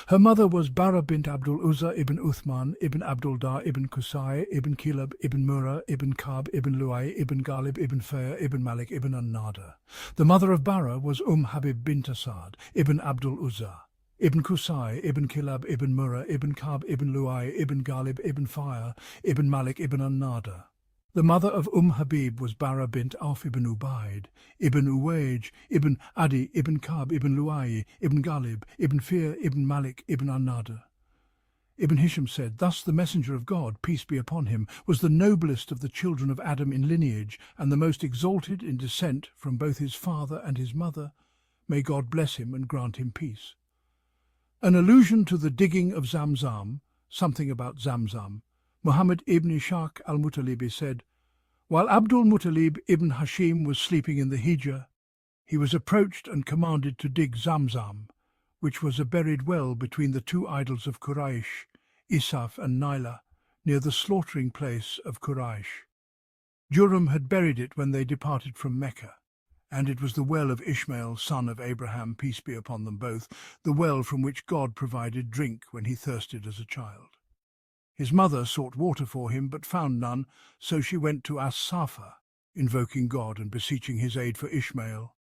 Her mother was Bara bint Abdul Uzza ibn Uthman ibn Abdul Dar ibn Qusay ibn Kilab ibn Murrah ibn Kab ibn Luay ibn Ghalib ibn Fir ibn Malik ibn Annada. The mother of Bara was Habib bint Asad ibn Abdul Uzza ibn Qusay ibn Kilab ibn Murrah ibn Kab ibn Luay ibn Ghalib ibn Fir ibn Malik ibn Annada. The mother of Habib was Bara bint Auf ibn Ubaid, ibn Uwaj, ibn Adi, ibn Kab, ibn Luay, ibn Ghalib, ibn Fir, ibn Malik, ibn Annada. Ibn Hisham said, thus the messenger of God, peace be upon him, was the noblest of the children of Adam in lineage, and the most exalted in descent from both his father and his mother. May God bless him and grant him peace. An allusion to the digging of Zamzam, something about Zamzam. Muhammad ibn Ishḥāq al-Muttalibi said, while Abdul Muttalib ibn Hashim was sleeping in the Hijaz, he was approached and commanded to dig Zamzam, which was a buried well between the 2 idols of Quraysh, Isaf and Naila, near the slaughtering place of Quraysh. Jurham had buried it when they departed from Mecca, and it was the well of Ishmael, son of Abraham, peace be upon them both, the well from which God provided drink when he thirsted as a child. His mother sought water for him, but found none, so she went to As-Safa, invoking God and beseeching his aid for Ishmael.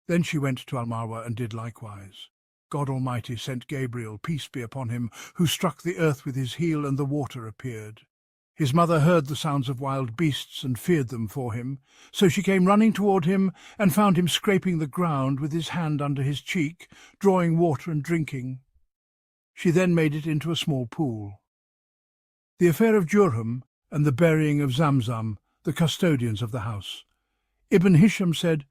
Then she went to Al-Marwa and did likewise. God Almighty sent Gabriel, peace be upon him, who struck the earth with his heel, and the water appeared. His mother heard the sounds of wild beasts and feared them for him, so she came running toward him and found him scraping the ground with his hand under his cheek, drawing water and drinking. She then made it into a small pool. The affair of Jurham and the burying of Zamzam, the custodians of the house. Ibn Hisham said,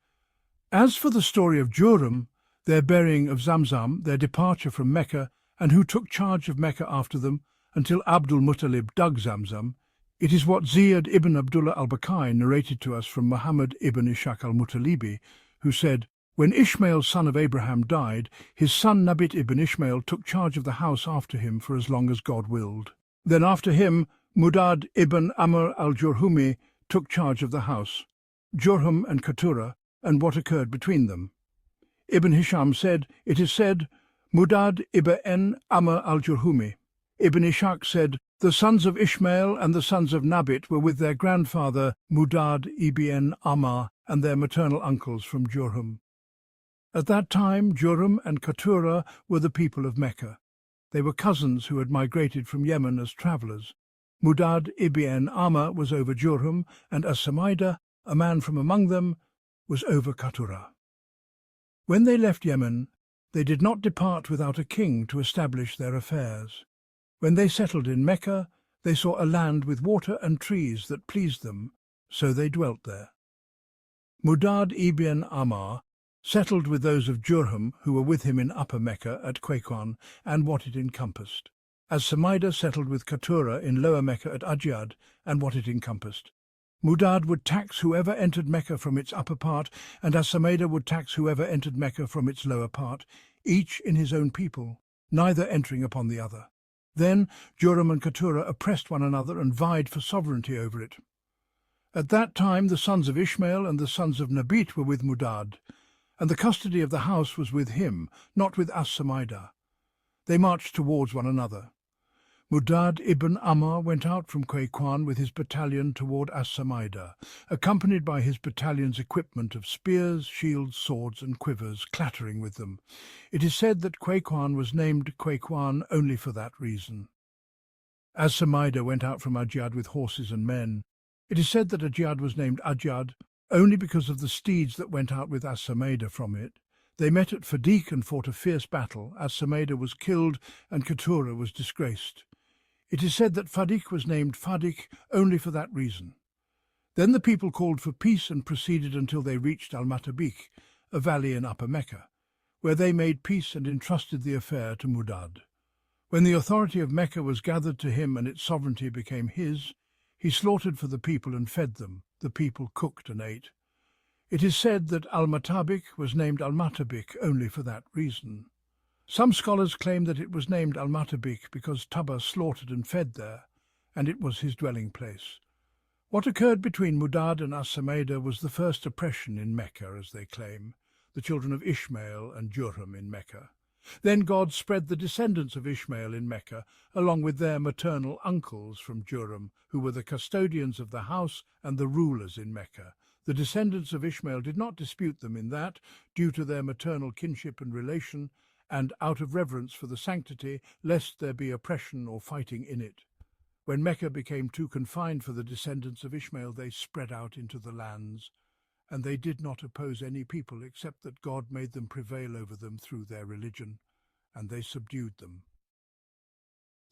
as for the story of Jurham, their burying of Zamzam, their departure from Mecca, and who took charge of Mecca after them, until Abdul Muttalib dug Zamzam, it is what Ziyad ibn Abdullah al-Bakai narrated to us from Muhammad ibn Ishḥāq al-Muttalibi, who said, when Ishmael, son of Abraham, died, his son Nabit ibn Ishmael took charge of the house after him for as long as God willed. Then after him, Mudad ibn Amr al-Jurhumi took charge of the house, Jurham and Keturah, and what occurred between them. Ibn Hisham said, it is said, Mudad ibn Amr al-Jurhumi. Ibn Ishḥāq said, the sons of Ishmael and the sons of Nabit were with their grandfather Mudad ibn Amr and their maternal uncles from Jurham. At that time, Jurham and Keturah were the people of Mecca. They were cousins who had migrated from Yemen as travellers. Mudad ibn Amr was over Jurhum, and As-Samida, a man from among them, was over Katura. When they left Yemen, they did not depart without a king to establish their affairs. When they settled in Mecca, they saw a land with water and trees that pleased them, so they dwelt there. Mudad ibn Amr settled with those of Jurhum who were with him in Upper Mecca at Qayqan and what it encompassed. As-Samida settled with Katura in Lower Mecca at Ajyad and what it encompassed. Mudad would tax whoever entered Mecca from its upper part, and As-Samida would tax whoever entered Mecca from its lower part, each in his own people, neither entering upon the other. Then Jurhum and Katura oppressed one another and vied for sovereignty over it. At that time the sons of Ishmael and the sons of Nabit were with Mudad, and the custody of the house was with him, not with As-Samida. They marched towards one another. Mudad ibn Amr went out from Qayqan with his battalion toward As-Samida, accompanied by his battalion's equipment of spears, shields, swords, and quivers, clattering with them. It is said that Qayqan was named Qayqan only for that reason. As-Samida went out from Ajyad with horses and men. It is said that Ajyad was named Ajyad only because of the steeds that went out with As-Samida from it. They met at Fadik and fought a fierce battle. As-Samida was killed and Katura was disgraced. It is said that Fadik was named Fadik only for that reason. Then the people called for peace and proceeded until they reached Al-Matabik, a valley in Upper Mecca, where they made peace and entrusted the affair to Mudad. When the authority of Mecca was gathered to him and its sovereignty became his, he slaughtered for the people and fed them. The people cooked and ate. It is said that Al-Matabik was named Al-Matabik only for that reason. Some scholars claim that it was named Al-Matabik because Tubba slaughtered and fed there, and it was his dwelling place. What occurred between Mudad and As-Samida was the first oppression in Mecca, as they claim, the children of Ishmael and Jurhum in Mecca. Then God spread the descendants of Ishmael in Mecca, along with their maternal uncles from Jurhum, who were the custodians of the house and the rulers in Mecca. The descendants of Ishmael did not dispute them in that, due to their maternal kinship and relation, and out of reverence for the sanctity, lest there be oppression or fighting in it. When Mecca became too confined for the descendants of Ishmael, they spread out into the lands, and they did not oppose any people except that God made them prevail over them through their religion, and they subdued them.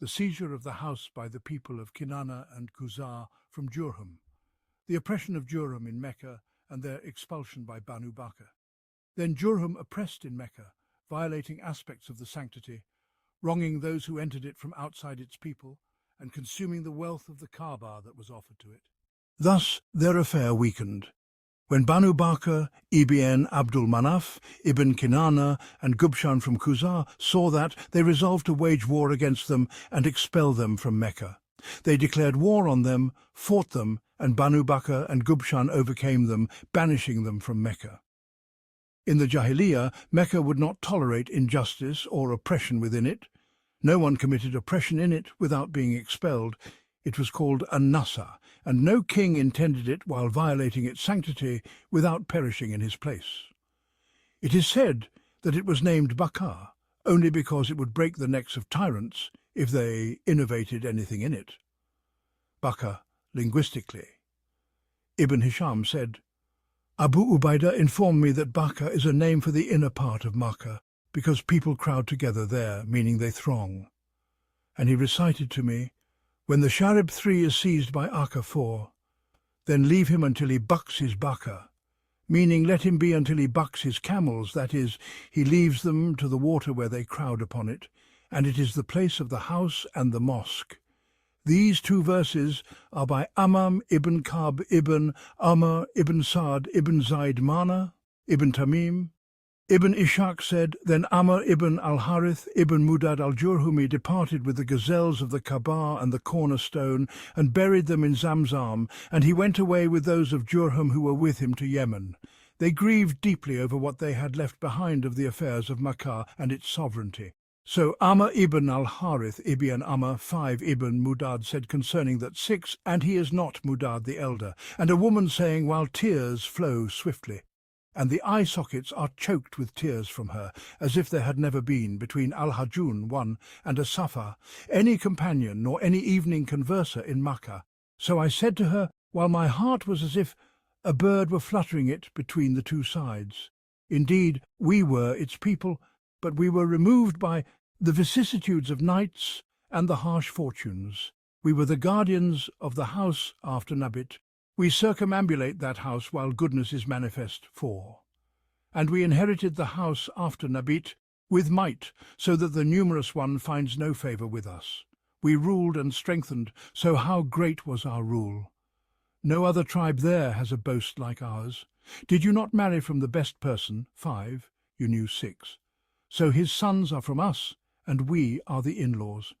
The seizure of the house by the people of Kinana and Khuzā from Jurhum, the oppression of Jurhum in Mecca, and their expulsion by Banu Bakr. Then Jurhum oppressed in Mecca, violating aspects of the sanctity, wronging those who entered it from outside its people, and consuming the wealth of the Kaaba that was offered to it. Thus their affair weakened. When Banu Bakr, ibn Abdul Manaf, ibn Kinana, and Gubshan from Khuzā saw that, they resolved to wage war against them and expel them from Mecca. They declared war on them, fought them, and Banu Bakr and Gubshan overcame them, banishing them from Mecca. In the Jahiliyyah, Mecca would not tolerate injustice or oppression within it. No one committed oppression in it without being expelled. It was called an-Nasa, and no king intended it while violating its sanctity without perishing in his place. It is said that it was named Bakar only because it would break the necks of tyrants if they innovated anything in it. Bakar, linguistically. Ibn Hisham said, Abu Ubaidah informed me that Bakar is a name for the inner part of Makkah, because people crowd together there, meaning they throng. And he recited to me, when the Sharib 3 is seized by Akka 4, then leave him until he bucks his Bakar, meaning let him be until he bucks his camels, that is, he leaves them to the water where they crowd upon it, and it is the place of the house and the mosque. These two verses are by Amam ibn Ka'b ibn Amr ibn Sa'd ibn Zayd Mana ibn Tamim. Ibn Ishḥāq said, then Amr ibn al-Harith ibn Mudad al-Jurhumi departed with the gazelles of the Kaaba and the cornerstone and buried them in Zamzam, and he went away with those of Jurhum who were with him to Yemen. They grieved deeply over what they had left behind of the affairs of Makkah and its sovereignty. So Amr ibn al-Harith ibn Amr 5 ibn Mudad said concerning that 6, and he is not Mudad the elder, and a woman saying while tears flow swiftly, and the eye sockets are choked with tears from her, as if there had never been, between Al-Hajjun one and a Safar, any companion nor any evening converser in Makkah. So I said to her, while my heart was as if a bird were fluttering it between the two sides, indeed, we were its people, but we were removed by the vicissitudes of nights and the harsh fortunes. We were the guardians of the house after Nabit. We circumambulate that house while goodness is manifest for. And we inherited the house after Nabit with might, so that the numerous one finds no favour with us. We ruled and strengthened, so how great was our rule! No other tribe there has a boast like ours. Did you not marry from the best person, 5, you knew 6. So his sons are from us, and we are the in-laws.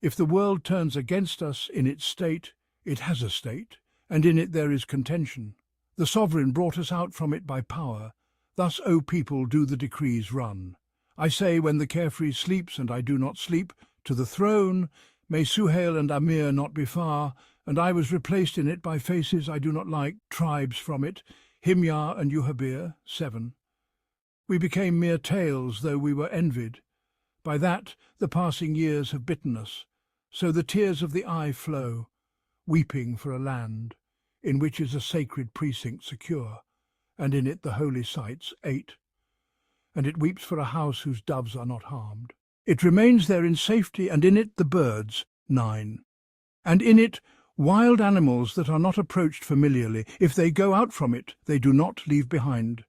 If the world turns against us in its state, it has a state, and in it there is contention. The sovereign brought us out from it by power. Thus, O people, do the decrees run. I say, when the carefree sleeps and I do not sleep, to the throne, may Suhail and Amir not be far, and I was replaced in it by faces I do not like, tribes from it, Himyar and Uhabir, 7. We became mere tales, though we were envied. By that the passing years have bitten us, so the tears of the eye flow, weeping for a land, in which is a sacred precinct secure, and in it the holy sites, 8. And it weeps for a house whose doves are not harmed. It remains there in safety, and in it the birds, 9. And in it wild animals that are not approached familiarly. If they go out from it, they do not leave behind.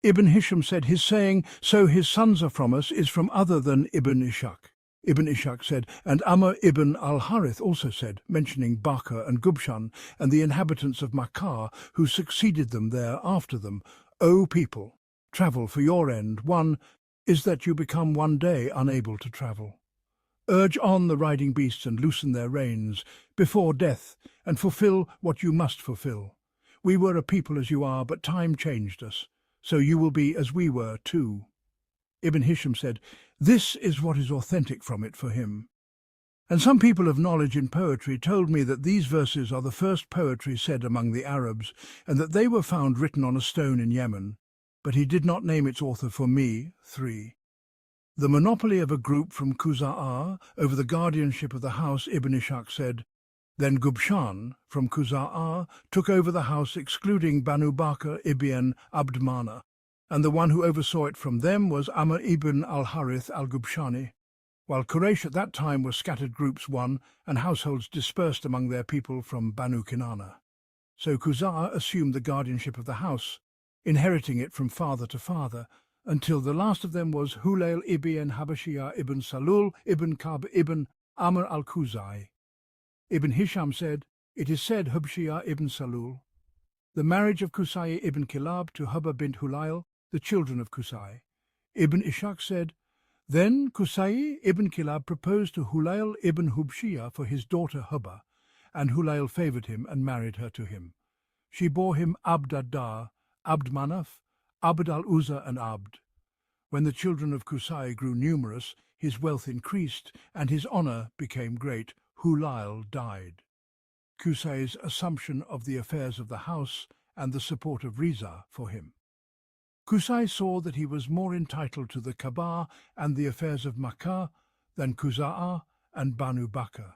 Ibn Hisham said, his saying, so his sons are from us, is from other than Ibn Ishḥāq. Ibn Ishḥāq said, and Amr ibn al-Harith also said, mentioning Bakr and Gubshan and the inhabitants of Makkah who succeeded them there after them, O people, travel for your end. One is that you become one day unable to travel. Urge on the riding beasts and loosen their reins before death, and fulfill what you must fulfill. We were a people as you are, but time changed us. So you will be as we were too. Ibn Hisham said, this is what is authentic from it for him. And some people of knowledge in poetry told me that these verses are the first poetry said among the Arabs, and that they were found written on a stone in Yemen. But he did not name its author for me, 3. The monopoly of a group from Khuza'ah over the guardianship of the house, Ibn Ishḥāq said, then Gubshan from Khuza'ah took over the house, excluding Banu Bakr ibn Abdmana, and the one who oversaw it from them was Amr ibn al-Harith al-Gubshani, while Quraysh at that time were scattered groups 1 and households dispersed among their people from Banu Kinana. So Khuza'ah assumed the guardianship of the house, inheriting it from father to father, until the last of them was Hulayl ibn Habashiyah ibn Salul ibn Kab ibn Amr al-Khuzai. Ibn Hisham said, it is said Hubshiyah ibn Salul, the marriage of Qusay ibn Kilab to Hubba bint Hulayl, the children of Qusay. Ibn Ishḥāq said, then Qusay ibn Kilab proposed to Hulayl ibn Hubshiyah for his daughter Hubba, and Hulayl favoured him and married her to him. She bore him Abd ad-Dar, Abd Manaf, Abd al-Uzza and Abd. When the children of Qusay grew numerous, his wealth increased, and his honour became great. Hulayl died. Qusay's assumption of the affairs of the house and the support of Riza for him. Qusay saw that he was more entitled to the Kaaba and the affairs of Makkah than Khuza'ah and Banu Bakr,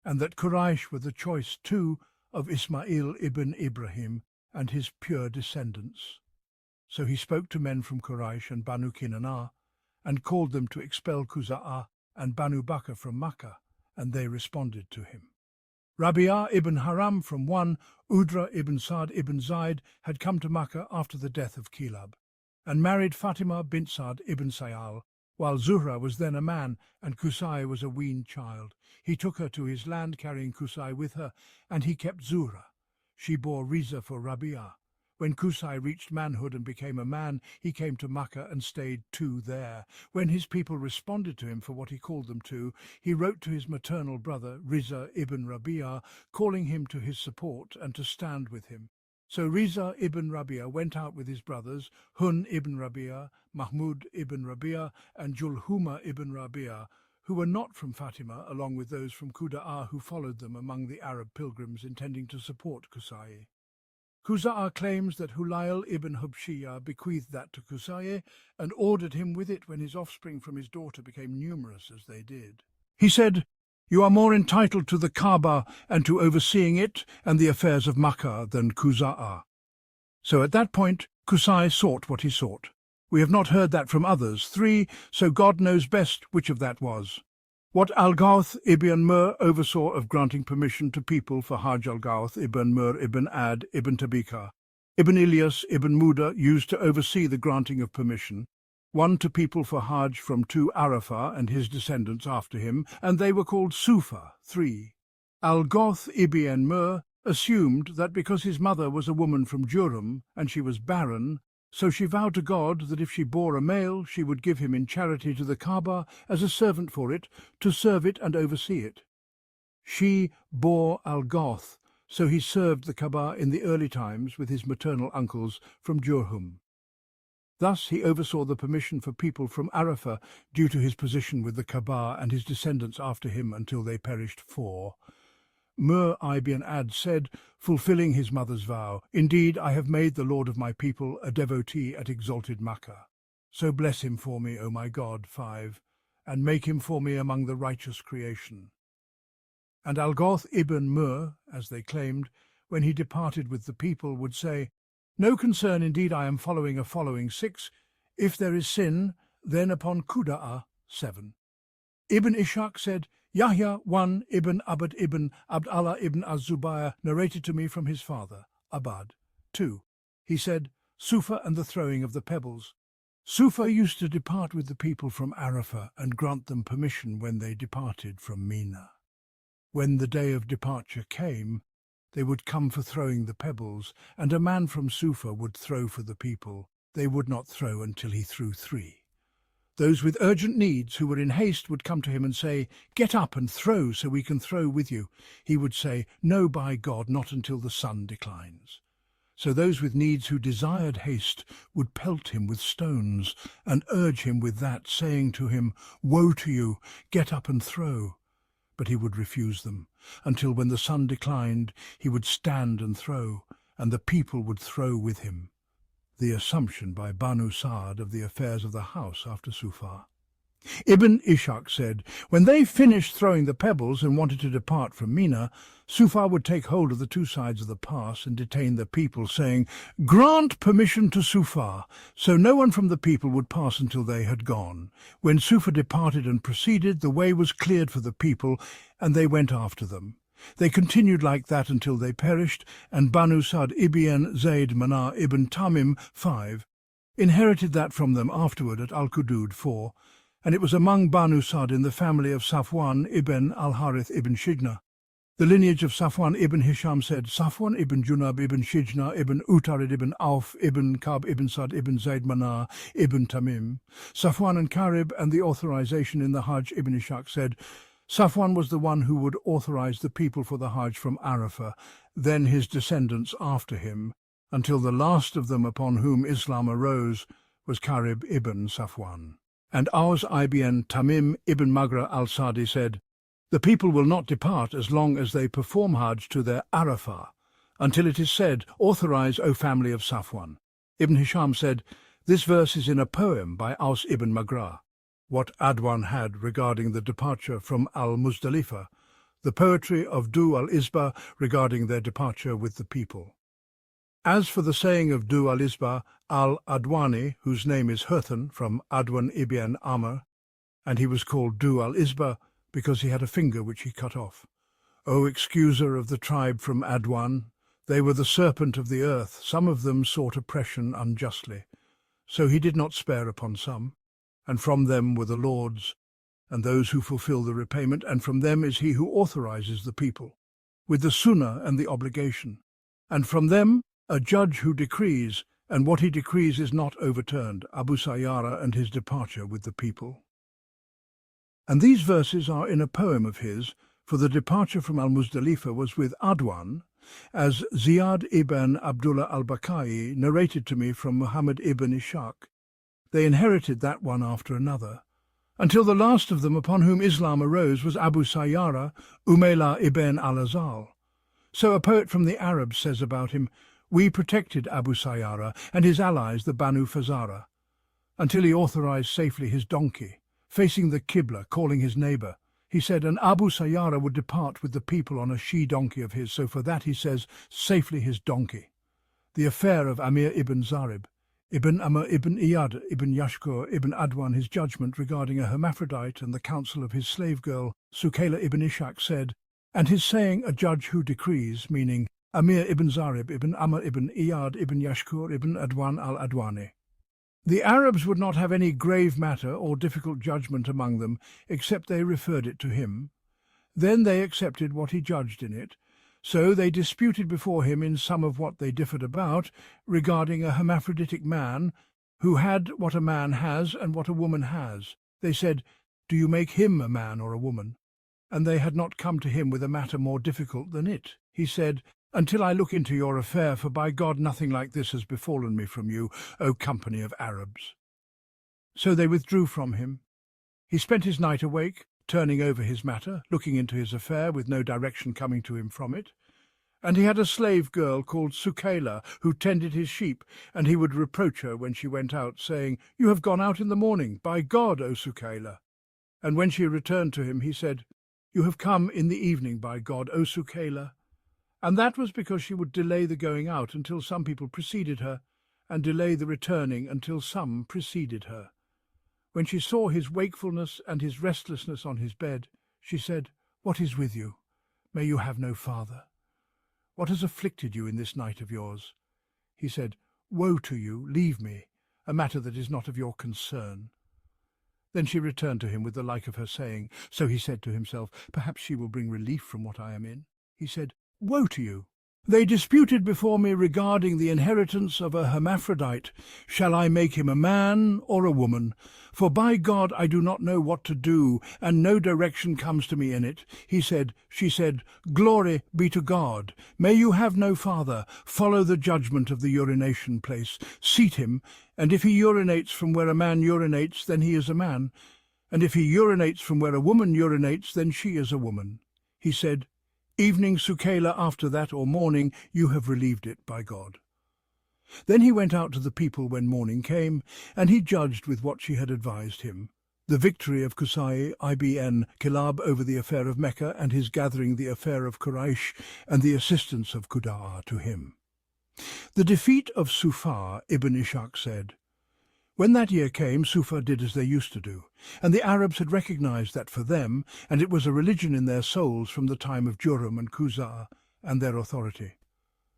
and that Quraysh were the choice too of Ismail ibn Ibrahim and his pure descendants. So he spoke to men from Quraysh and Banu Kinana and called them to expel Khuza'ah and Banu Bakr from Makkah, and they responded to him. Rabi'ah ibn Haram from 1, Udra ibn Sa'd ibn Zayd had come to Makkah after the death of Kilab, and married Fatima bint Sa'd ibn Sayal, while Zuhra was then a man and Qusay was a weaned child. He took her to his land, carrying Qusay with her, and he kept Zuhra. She bore Riza for Rabi'ah. When Qusay reached manhood and became a man, he came to Makkah and stayed there. When his people responded to him for what he called them to, he wrote to his maternal brother, Riza ibn Rabi'ah, calling him to his support and to stand with him. So Riza ibn Rabi'ah went out with his brothers, Hun ibn Rabi'ah, Mahmud ibn Rabi'ah, and Julhuma ibn Rabi'ah, who were not from Fatima, along with those from Quda'ah who followed them among the Arab pilgrims intending to support Qusay. Quza'a claims that Hulayl ibn Hubshiyah bequeathed that to Qusay and ordered him with it when his offspring from his daughter became numerous as they did. He said, "You are more entitled to the Kaaba and to overseeing it and the affairs of Makkah than Quza'a." So at that point, Qusay sought what he sought. We have not heard that from others. 3. So God knows best which of that was. What Al-Ghawth ibn Mur oversaw of granting permission to people for Hajj Al-Ghawth ibn Mur ibn Ad ibn Tabika, Ibn Ilyas ibn Muda used to oversee the granting of permission, one to people for Hajj from 2 Arafah and his descendants after him, and they were called Sufa. 3. Al-Ghawth ibn Mur assumed that because his mother was a woman from Jurum and she was barren, so she vowed to God that if she bore a male, she would give him in charity to the Kaaba as a servant for it, to serve it and oversee it. She bore Al-Ghawth, so he served the Kaaba in the early times with his maternal uncles from Jurhum. Thus he oversaw the permission for people from Arafah due to his position with the Kaaba and his descendants after him until they perished. 4. Mur ibn Ad said, fulfilling his mother's vow, "Indeed, I have made the Lord of my people a devotee at exalted Makkah. So bless him for me, O my God." 5. And make him for me among the righteous creation. And Al-Ghawth ibn Mur, as they claimed, when he departed with the people, would say, "No concern, indeed I am following a following." 6. If there is sin, then upon Quda'a. 7. Ibn Ishḥāq said, Yahya 1 ibn Abd ibn Abdallah ibn Az-Zubayr narrated to me from his father, Abad. 2. He said, Sufa and the throwing of the pebbles. Sufa used to depart with the people from Arafah and grant them permission when they departed from Mina. When the day of departure came, they would come for throwing the pebbles, and a man from Sufa would throw for the people. They would not throw until he threw 3. Those with urgent needs who were in haste would come to him and say, "Get up and throw so we can throw with you." He would say, "No, by God, not until the sun declines." So those with needs who desired haste would pelt him with stones and urge him with that, saying to him, "Woe to you, get up and throw." But he would refuse them, until when the sun declined, he would stand and throw, and the people would throw with him. The assumption by Banu Sa'd of the affairs of the house after Sufa. Ibn Ishḥāq said, when they finished throwing the pebbles and wanted to depart from Mina, Sufa would take hold of the 2 sides of the pass and detain the people, saying, "Grant permission to Sufa," so no one from the people would pass until they had gone. When Sufa departed and proceeded, the way was cleared for the people, and they went after them. They continued like that until they perished, and Banu Sa'd ibn Zayd Mana ibn Tamim 5 inherited that from them afterward at Al-Qudud 4, and it was among Banu Sa'd in the family of Safwan ibn al-Harith ibn Shijna. The lineage of Safwan ibn Hisham said, Safwan ibn Junab ibn Shijna ibn Utarid ibn Auf ibn Kab ibn Sa'd ibn Zayd Mana ibn Tamim. Safwan and Karib and the authorization in the Hajj. Ibn Ishḥāq said, Safwan was the one who would authorize the people for the Hajj from Arafah, then his descendants after him, until the last of them upon whom Islam arose was Karib ibn Safwan. And Aus ibn Tamim ibn Magra al-Sadi said, the people will not depart as long as they perform Hajj to their Arafah, until it is said, authorize, O family of Safwan. Ibn Hisham said, this verse is in a poem by Aus ibn Magra. What Adnan had regarding the departure from al-Muzdalifah, the poetry of Du al-Isba regarding their departure with the people. As for the saying of Du al-Isba, al-Adwani, whose name is Hurthan, from Adwan ibn Amr, and he was called Du al-Isba because he had a finger which he cut off. O excuser of the tribe from Adwan, they were the serpent of the earth, some of them sought oppression unjustly. So he did not spare upon some. And from them were the lords, and those who fulfill the repayment, and from them is he who authorizes the people, with the sunnah and the obligation. And from them a judge who decrees, and what he decrees is not overturned, Abu Sayyara and his departure with the people. And these verses are in a poem of his, for the departure from al-Muzdalifah was with Adwan, as Ziyad ibn Abdullah al-Bakai narrated to me from Muhammad ibn Ishḥāq. They inherited that one after another, until the last of them upon whom Islam arose was Abu Sayyara, Umayla ibn al-Azal. So a poet from the Arabs says about him, We protected Abu Sayyara and his allies, the Banu Fazara, until he authorized safely his donkey, facing the Qibla, calling his neighbor. He said, and Abu Sayyara would depart with the people on a she-donkey of his, so for that he says, safely his donkey. The affair of Amir ibn Zarib, Ibn Amr ibn Iyad ibn Yashkur ibn Adwan, his judgment regarding a hermaphrodite and the counsel of his slave girl, Sukayla ibn Ishaq, said, and his saying, a judge who decrees, meaning Amir ibn Zarib ibn Amr ibn Iyad ibn Yashkur ibn Adwan al-Adwani. The Arabs would not have any grave matter or difficult judgment among them, except they referred it to him. Then they accepted what he judged in it. So they disputed before him in some of what they differed about, regarding a hermaphroditic man, who had what a man has and what a woman has. They said, do you make him a man or a woman? And they had not come to him with a matter more difficult than it. He said, until I look into your affair, for by God nothing like this has befallen me from you, O company of Arabs. So they withdrew from him. He spent his night awake, turning over his matter, looking into his affair with no direction coming to him from it. And he had a slave girl called Sukayla, who tended his sheep, and he would reproach her when she went out, saying, you have gone out in the morning, by God, O Sukayla. And when she returned to him, he said, you have come in the evening, by God, O Sukayla. And that was because she would delay the going out until some people preceded her, and delay the returning until some preceded her. When she saw his wakefulness and his restlessness on his bed, she said, what is with you? May you have no father. What has afflicted you in this night of yours? He said, woe to you, leave me, a matter that is not of your concern. Then she returned to him with the like of her saying, so he said to himself, perhaps she will bring relief from what I am in. He said, woe to you! They disputed before me regarding the inheritance of a hermaphrodite. Shall I make him a man or a woman? For by God I do not know what to do, and no direction comes to me in it. She said, glory be to God. May you have no father. Follow the judgment of the urination place. Seat him, and if he urinates from where a man urinates, then he is a man. And if he urinates from where a woman urinates, then she is a woman. He said, evening, Sukayla, after that, or morning, you have relieved it, by God. Then he went out to the people when morning came, and he judged with what she had advised him. The victory of Qusay ibn Kilab over the affair of Mecca, and his gathering the affair of Quraysh, and the assistance of Qudaa to him. The defeat of Sufar, Ibn Ishaq said, when that year came, Sufa did as they used to do, and the Arabs had recognized that for them, and it was a religion in their souls from the time of Jurham and Quzaa and their authority.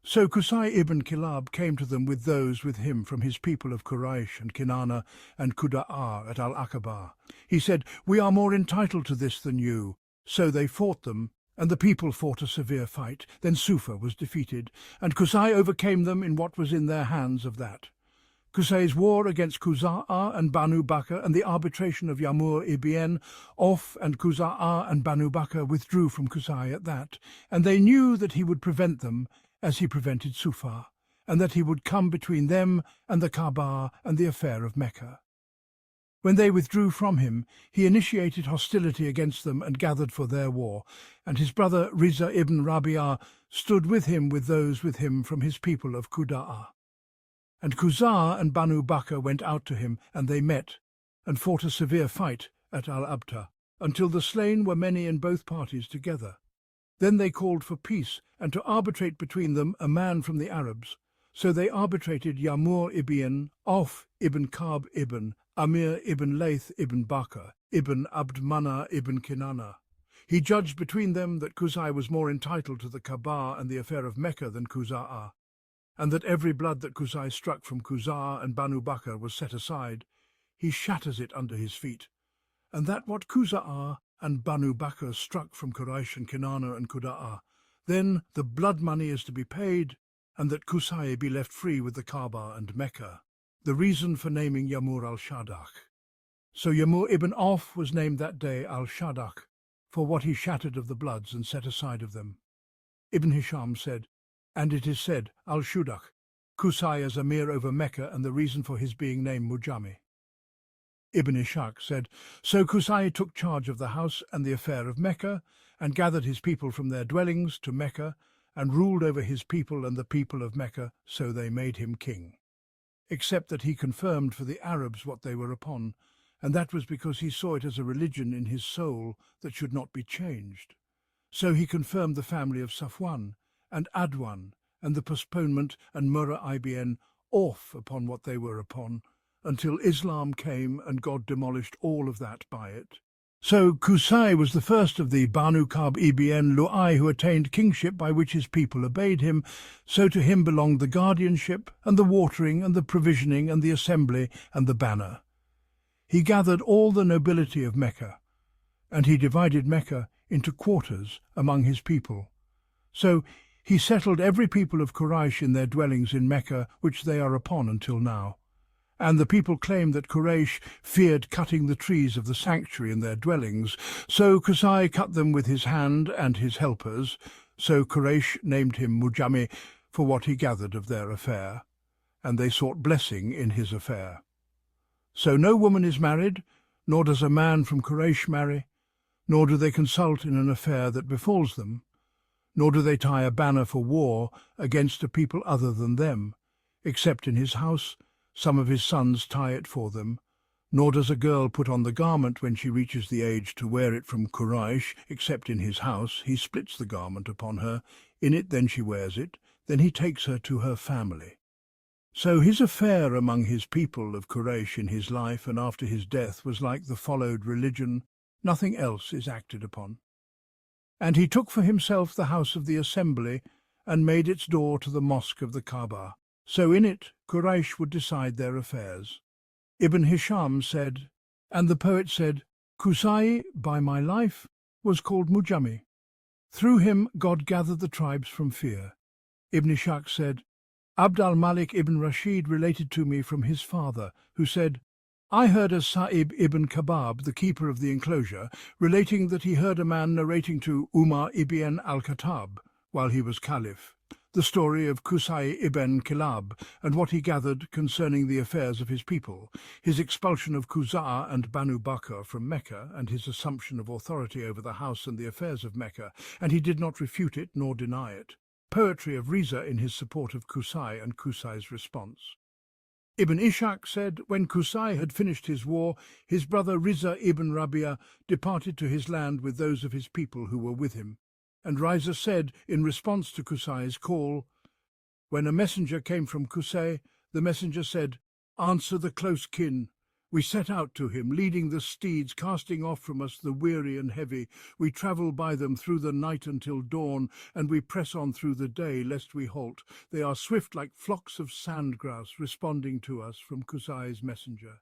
So Qusay ibn Kilab came to them with those with him from his people of Quraysh and Kinana and Qudaa at Al-Aqaba. He said, we are more entitled to this than you. So they fought them, and the people fought a severe fight. Then Sufa was defeated, and Qusay overcame them in what was in their hands of that. Qusay's war against Quzaa and Banu Bakr and the arbitration of Yamur ibn Auf and Quzaa and Banu Bakr withdrew from Qusay at that, and they knew that he would prevent them as he prevented Sufa, and that he would come between them and the Kaaba and the affair of Mecca. When they withdrew from him, he initiated hostility against them and gathered for their war, and his brother Riza ibn Rabi'ah stood with him with those with him from his people of Qudaa. And Quzaa and Banu Bakr went out to him, and they met, and fought a severe fight at Al-Abtar, until the slain were many in both parties together. Then they called for peace, and to arbitrate between them a man from the Arabs. So they arbitrated Yamur ibn Auf ibn Ka'b ibn Amir ibn Layth ibn Bakr ibn Abd Mana ibn Kinana. He judged between them that Qusay was more entitled to the Kaaba and the affair of Mecca than Quzaa, and that every blood that Qusay struck from Quzaa and Banu Bakr was set aside. He shatters it under his feet, and that what Quzaa and Banu Bakr struck from Quraysh and Kinana and Qudaa, then the blood money is to be paid, and that Qusay be left free with the Kaaba and Mecca. The reason for naming Yamur al-Shadaq. So Yamur ibn Auf was named that day al-Shadaq, for what he shattered of the bloods and set aside of them. Ibn Hisham said, and it is said, al-Shudaq, Qusay as Amir over Mecca, and the reason for his being named Mujami. Ibn Ishaq said, so Qusay took charge of the house and the affair of Mecca, and gathered his people from their dwellings to Mecca, and ruled over his people and the people of Mecca, so they made him king. Except that he confirmed for the Arabs what they were upon, and that was because he saw it as a religion in his soul that should not be changed. So he confirmed the family of Safwan and Adwan, and the postponement and Murra ibn off upon what they were upon, until Islam came and God demolished all of that by it. So Qusay was the first of the Banu Ka'b ibn Lu'ay who attained kingship by which his people obeyed him, so to him belonged the guardianship and the watering and the provisioning and the assembly and the banner. He gathered all the nobility of Mecca, and he divided Mecca into quarters among his people. So he settled every people of Quraysh in their dwellings in Mecca, which they are upon until now. And the people claim that Quraysh feared cutting the trees of the sanctuary in their dwellings, so Qusay cut them with his hand and his helpers, so Quraysh named him Mujami for what he gathered of their affair, and they sought blessing in his affair. So no woman is married, nor does a man from Quraysh marry, nor do they consult in an affair that befalls them, nor do they tie a banner for war against a people other than them, except in his house. Some of his sons tie it for them, nor does a girl put on the garment when she reaches the age to wear it from Quraysh, except in his house. He splits the garment upon her, in it then she wears it, then he takes her to her family. So his affair among his people of Quraysh in his life and after his death was like the followed religion, nothing else is acted upon. And he took for himself the house of the assembly, and made its door to the mosque of the Kaaba. So in it Quraysh would decide their affairs. Ibn Hisham said, and the poet said, Qusay, by my life, was called Mujami. Through him God gathered the tribes from fear. Ibn Ishḥāq said, Abd al-Malik ibn Rashid related to me from his father, who said, I heard as Sa'ib ibn Kabab, the keeper of the enclosure, relating that he heard a man narrating to Umar ibn al-Khattab, while he was caliph, the story of Qusay ibn Kilab and what he gathered concerning the affairs of his people, his expulsion of Quza'a and Banu Bakr from Mecca, and his assumption of authority over the house and the affairs of Mecca, and he did not refute it nor deny it. Poetry of Riza in his support of Qusay and Qusay's response. Ibn Ishḥāq said, when Qusay had finished his war, his brother Riza ibn Rabi'a departed to his land with those of his people who were with him. And Riza said, in response to Qusay's call, when a messenger came from Qusay, the messenger said, answer the close kin. We set out to him, leading the steeds, casting off from us the weary and heavy. We travel by them through the night until dawn, and we press on through the day, lest we halt. They are swift like flocks of sandgrouse, responding to us from Qusay's messenger.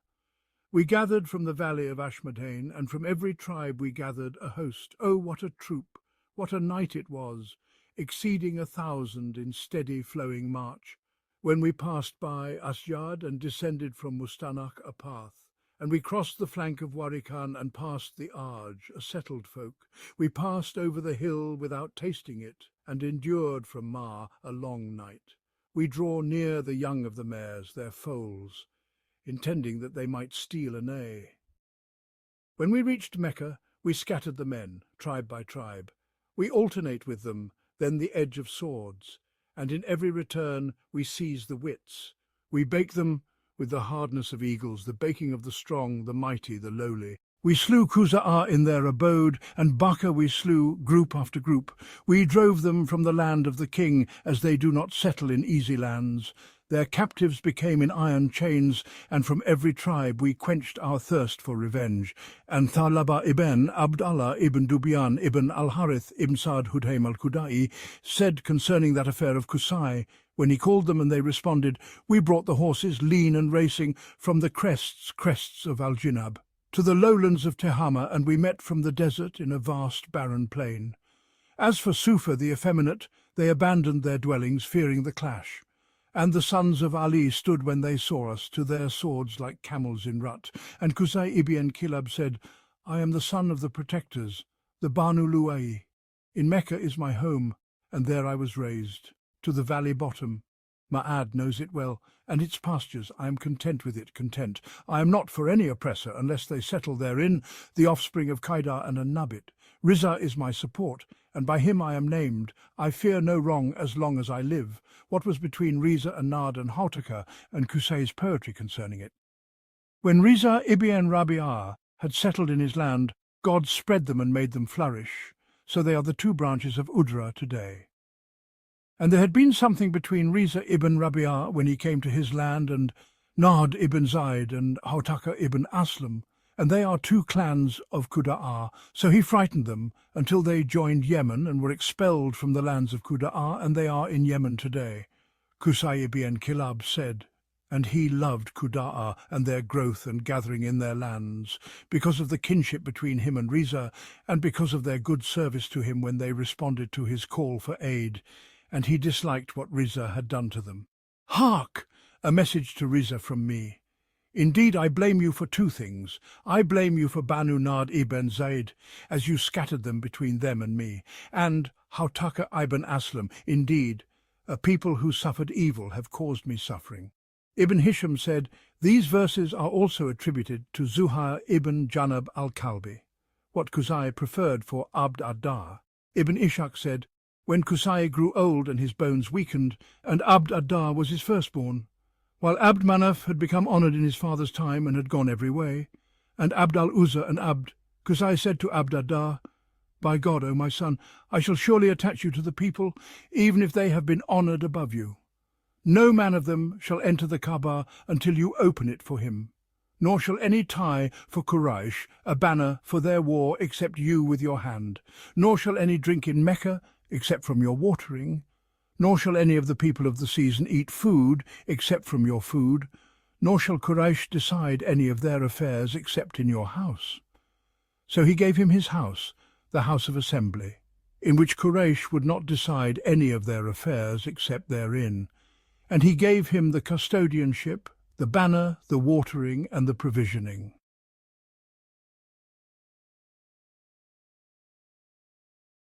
We gathered from the valley of Ashmadain, and from every tribe we gathered a host. Oh, what a troop! What a night it was, exceeding 1,000 in steady flowing march. When we passed by Asjad and descended from Mustanaq a path, and we crossed the flank of Warikan and passed the Arj, a settled folk. We passed over the hill without tasting it, and endured from Ma a long night. We draw near the young of the mares, their foals, intending that they might steal a neigh. When we reached Mecca, we scattered the men, tribe by tribe. We alternate with them, then the edge of swords, and in every return we seize the wits. We bake them with the hardness of eagles, the baking of the strong, the mighty, the lowly. We slew Quza'a in their abode, and Bakr we slew group after group. We drove them from the land of the king, as they do not settle in easy lands. Their captives became in iron chains, and from every tribe we quenched our thirst for revenge. And Thalaba ibn Abdallah ibn Dubian ibn al-Harith ibn Sa'd Hudhaym al-Khudai said concerning that affair of Qusay, when he called them and they responded, we brought the horses lean and racing from the crests of Al-Jinab to the lowlands of Tehama, and we met from the desert in a vast barren plain. As for Sufa the effeminate, they abandoned their dwellings, fearing the clash. And the sons of Ali stood when they saw us, to their swords like camels in rut. And Qusay ibn Kilab said, I am the son of the protectors, the Banu Lu'ay. In Mecca is my home, and there I was raised, to the valley bottom. Ma'ad knows it well, and its pastures I am content with it, content. I am not for any oppressor, unless they settle therein, the offspring of Qaidar and An-Nabit. Rizah is my support, and by him I am named. I fear no wrong as long as I live. What was between Rizah and Nard and Hautaka, and Qusay's poetry concerning it? When Rizah ibn Rabi'ah had settled in his land, God spread them and made them flourish. So they are the two branches of Udra today. And there had been something between Rizah ibn Rabi'ah when he came to his land and Nard ibn Zayd and Hautaka ibn Aslam, and they are two clans of Quda'ah. So he frightened them until they joined Yemen and were expelled from the lands of Quda'ah, and they are in Yemen today. Qusay ibn Kilab said, and he loved Quda'ah and their growth and gathering in their lands, because of the kinship between him and Rizah, and because of their good service to him when they responded to his call for aid, and he disliked what Rizah had done to them. Hark! A message to Rizah from me. Indeed, I blame you for two things. I blame you for Banu Nard ibn Zayd, as you scattered them between them and me, and Hautaka ibn Aslam. Indeed, a people who suffered evil have caused me suffering. Ibn Hisham said, these verses are also attributed to Zuhair ibn Janab al-Kalbi, what Qusay preferred for Abd ad-Dar. Ibn Ishḥāq said, when Qusay grew old and his bones weakened, and Abd ad-Dar was his firstborn, while Abd Manaf had become honoured in his father's time and had gone every way, and Abd al-Uzza and Abd, Qusay said to Abd ad-Dar, by God, O my son, I shall surely attach you to the people, even if they have been honoured above you. No man of them shall enter the Kaaba until you open it for him, nor shall any tie for Quraysh a banner for their war except you with your hand, nor shall any drink in Mecca except from your watering, nor shall any of the people of the season eat food except from your food, nor shall Quraysh decide any of their affairs except in your house. So he gave him his house, the house of assembly, in which Quraysh would not decide any of their affairs except therein, and he gave him the custodianship, the banner, the watering, and the provisioning.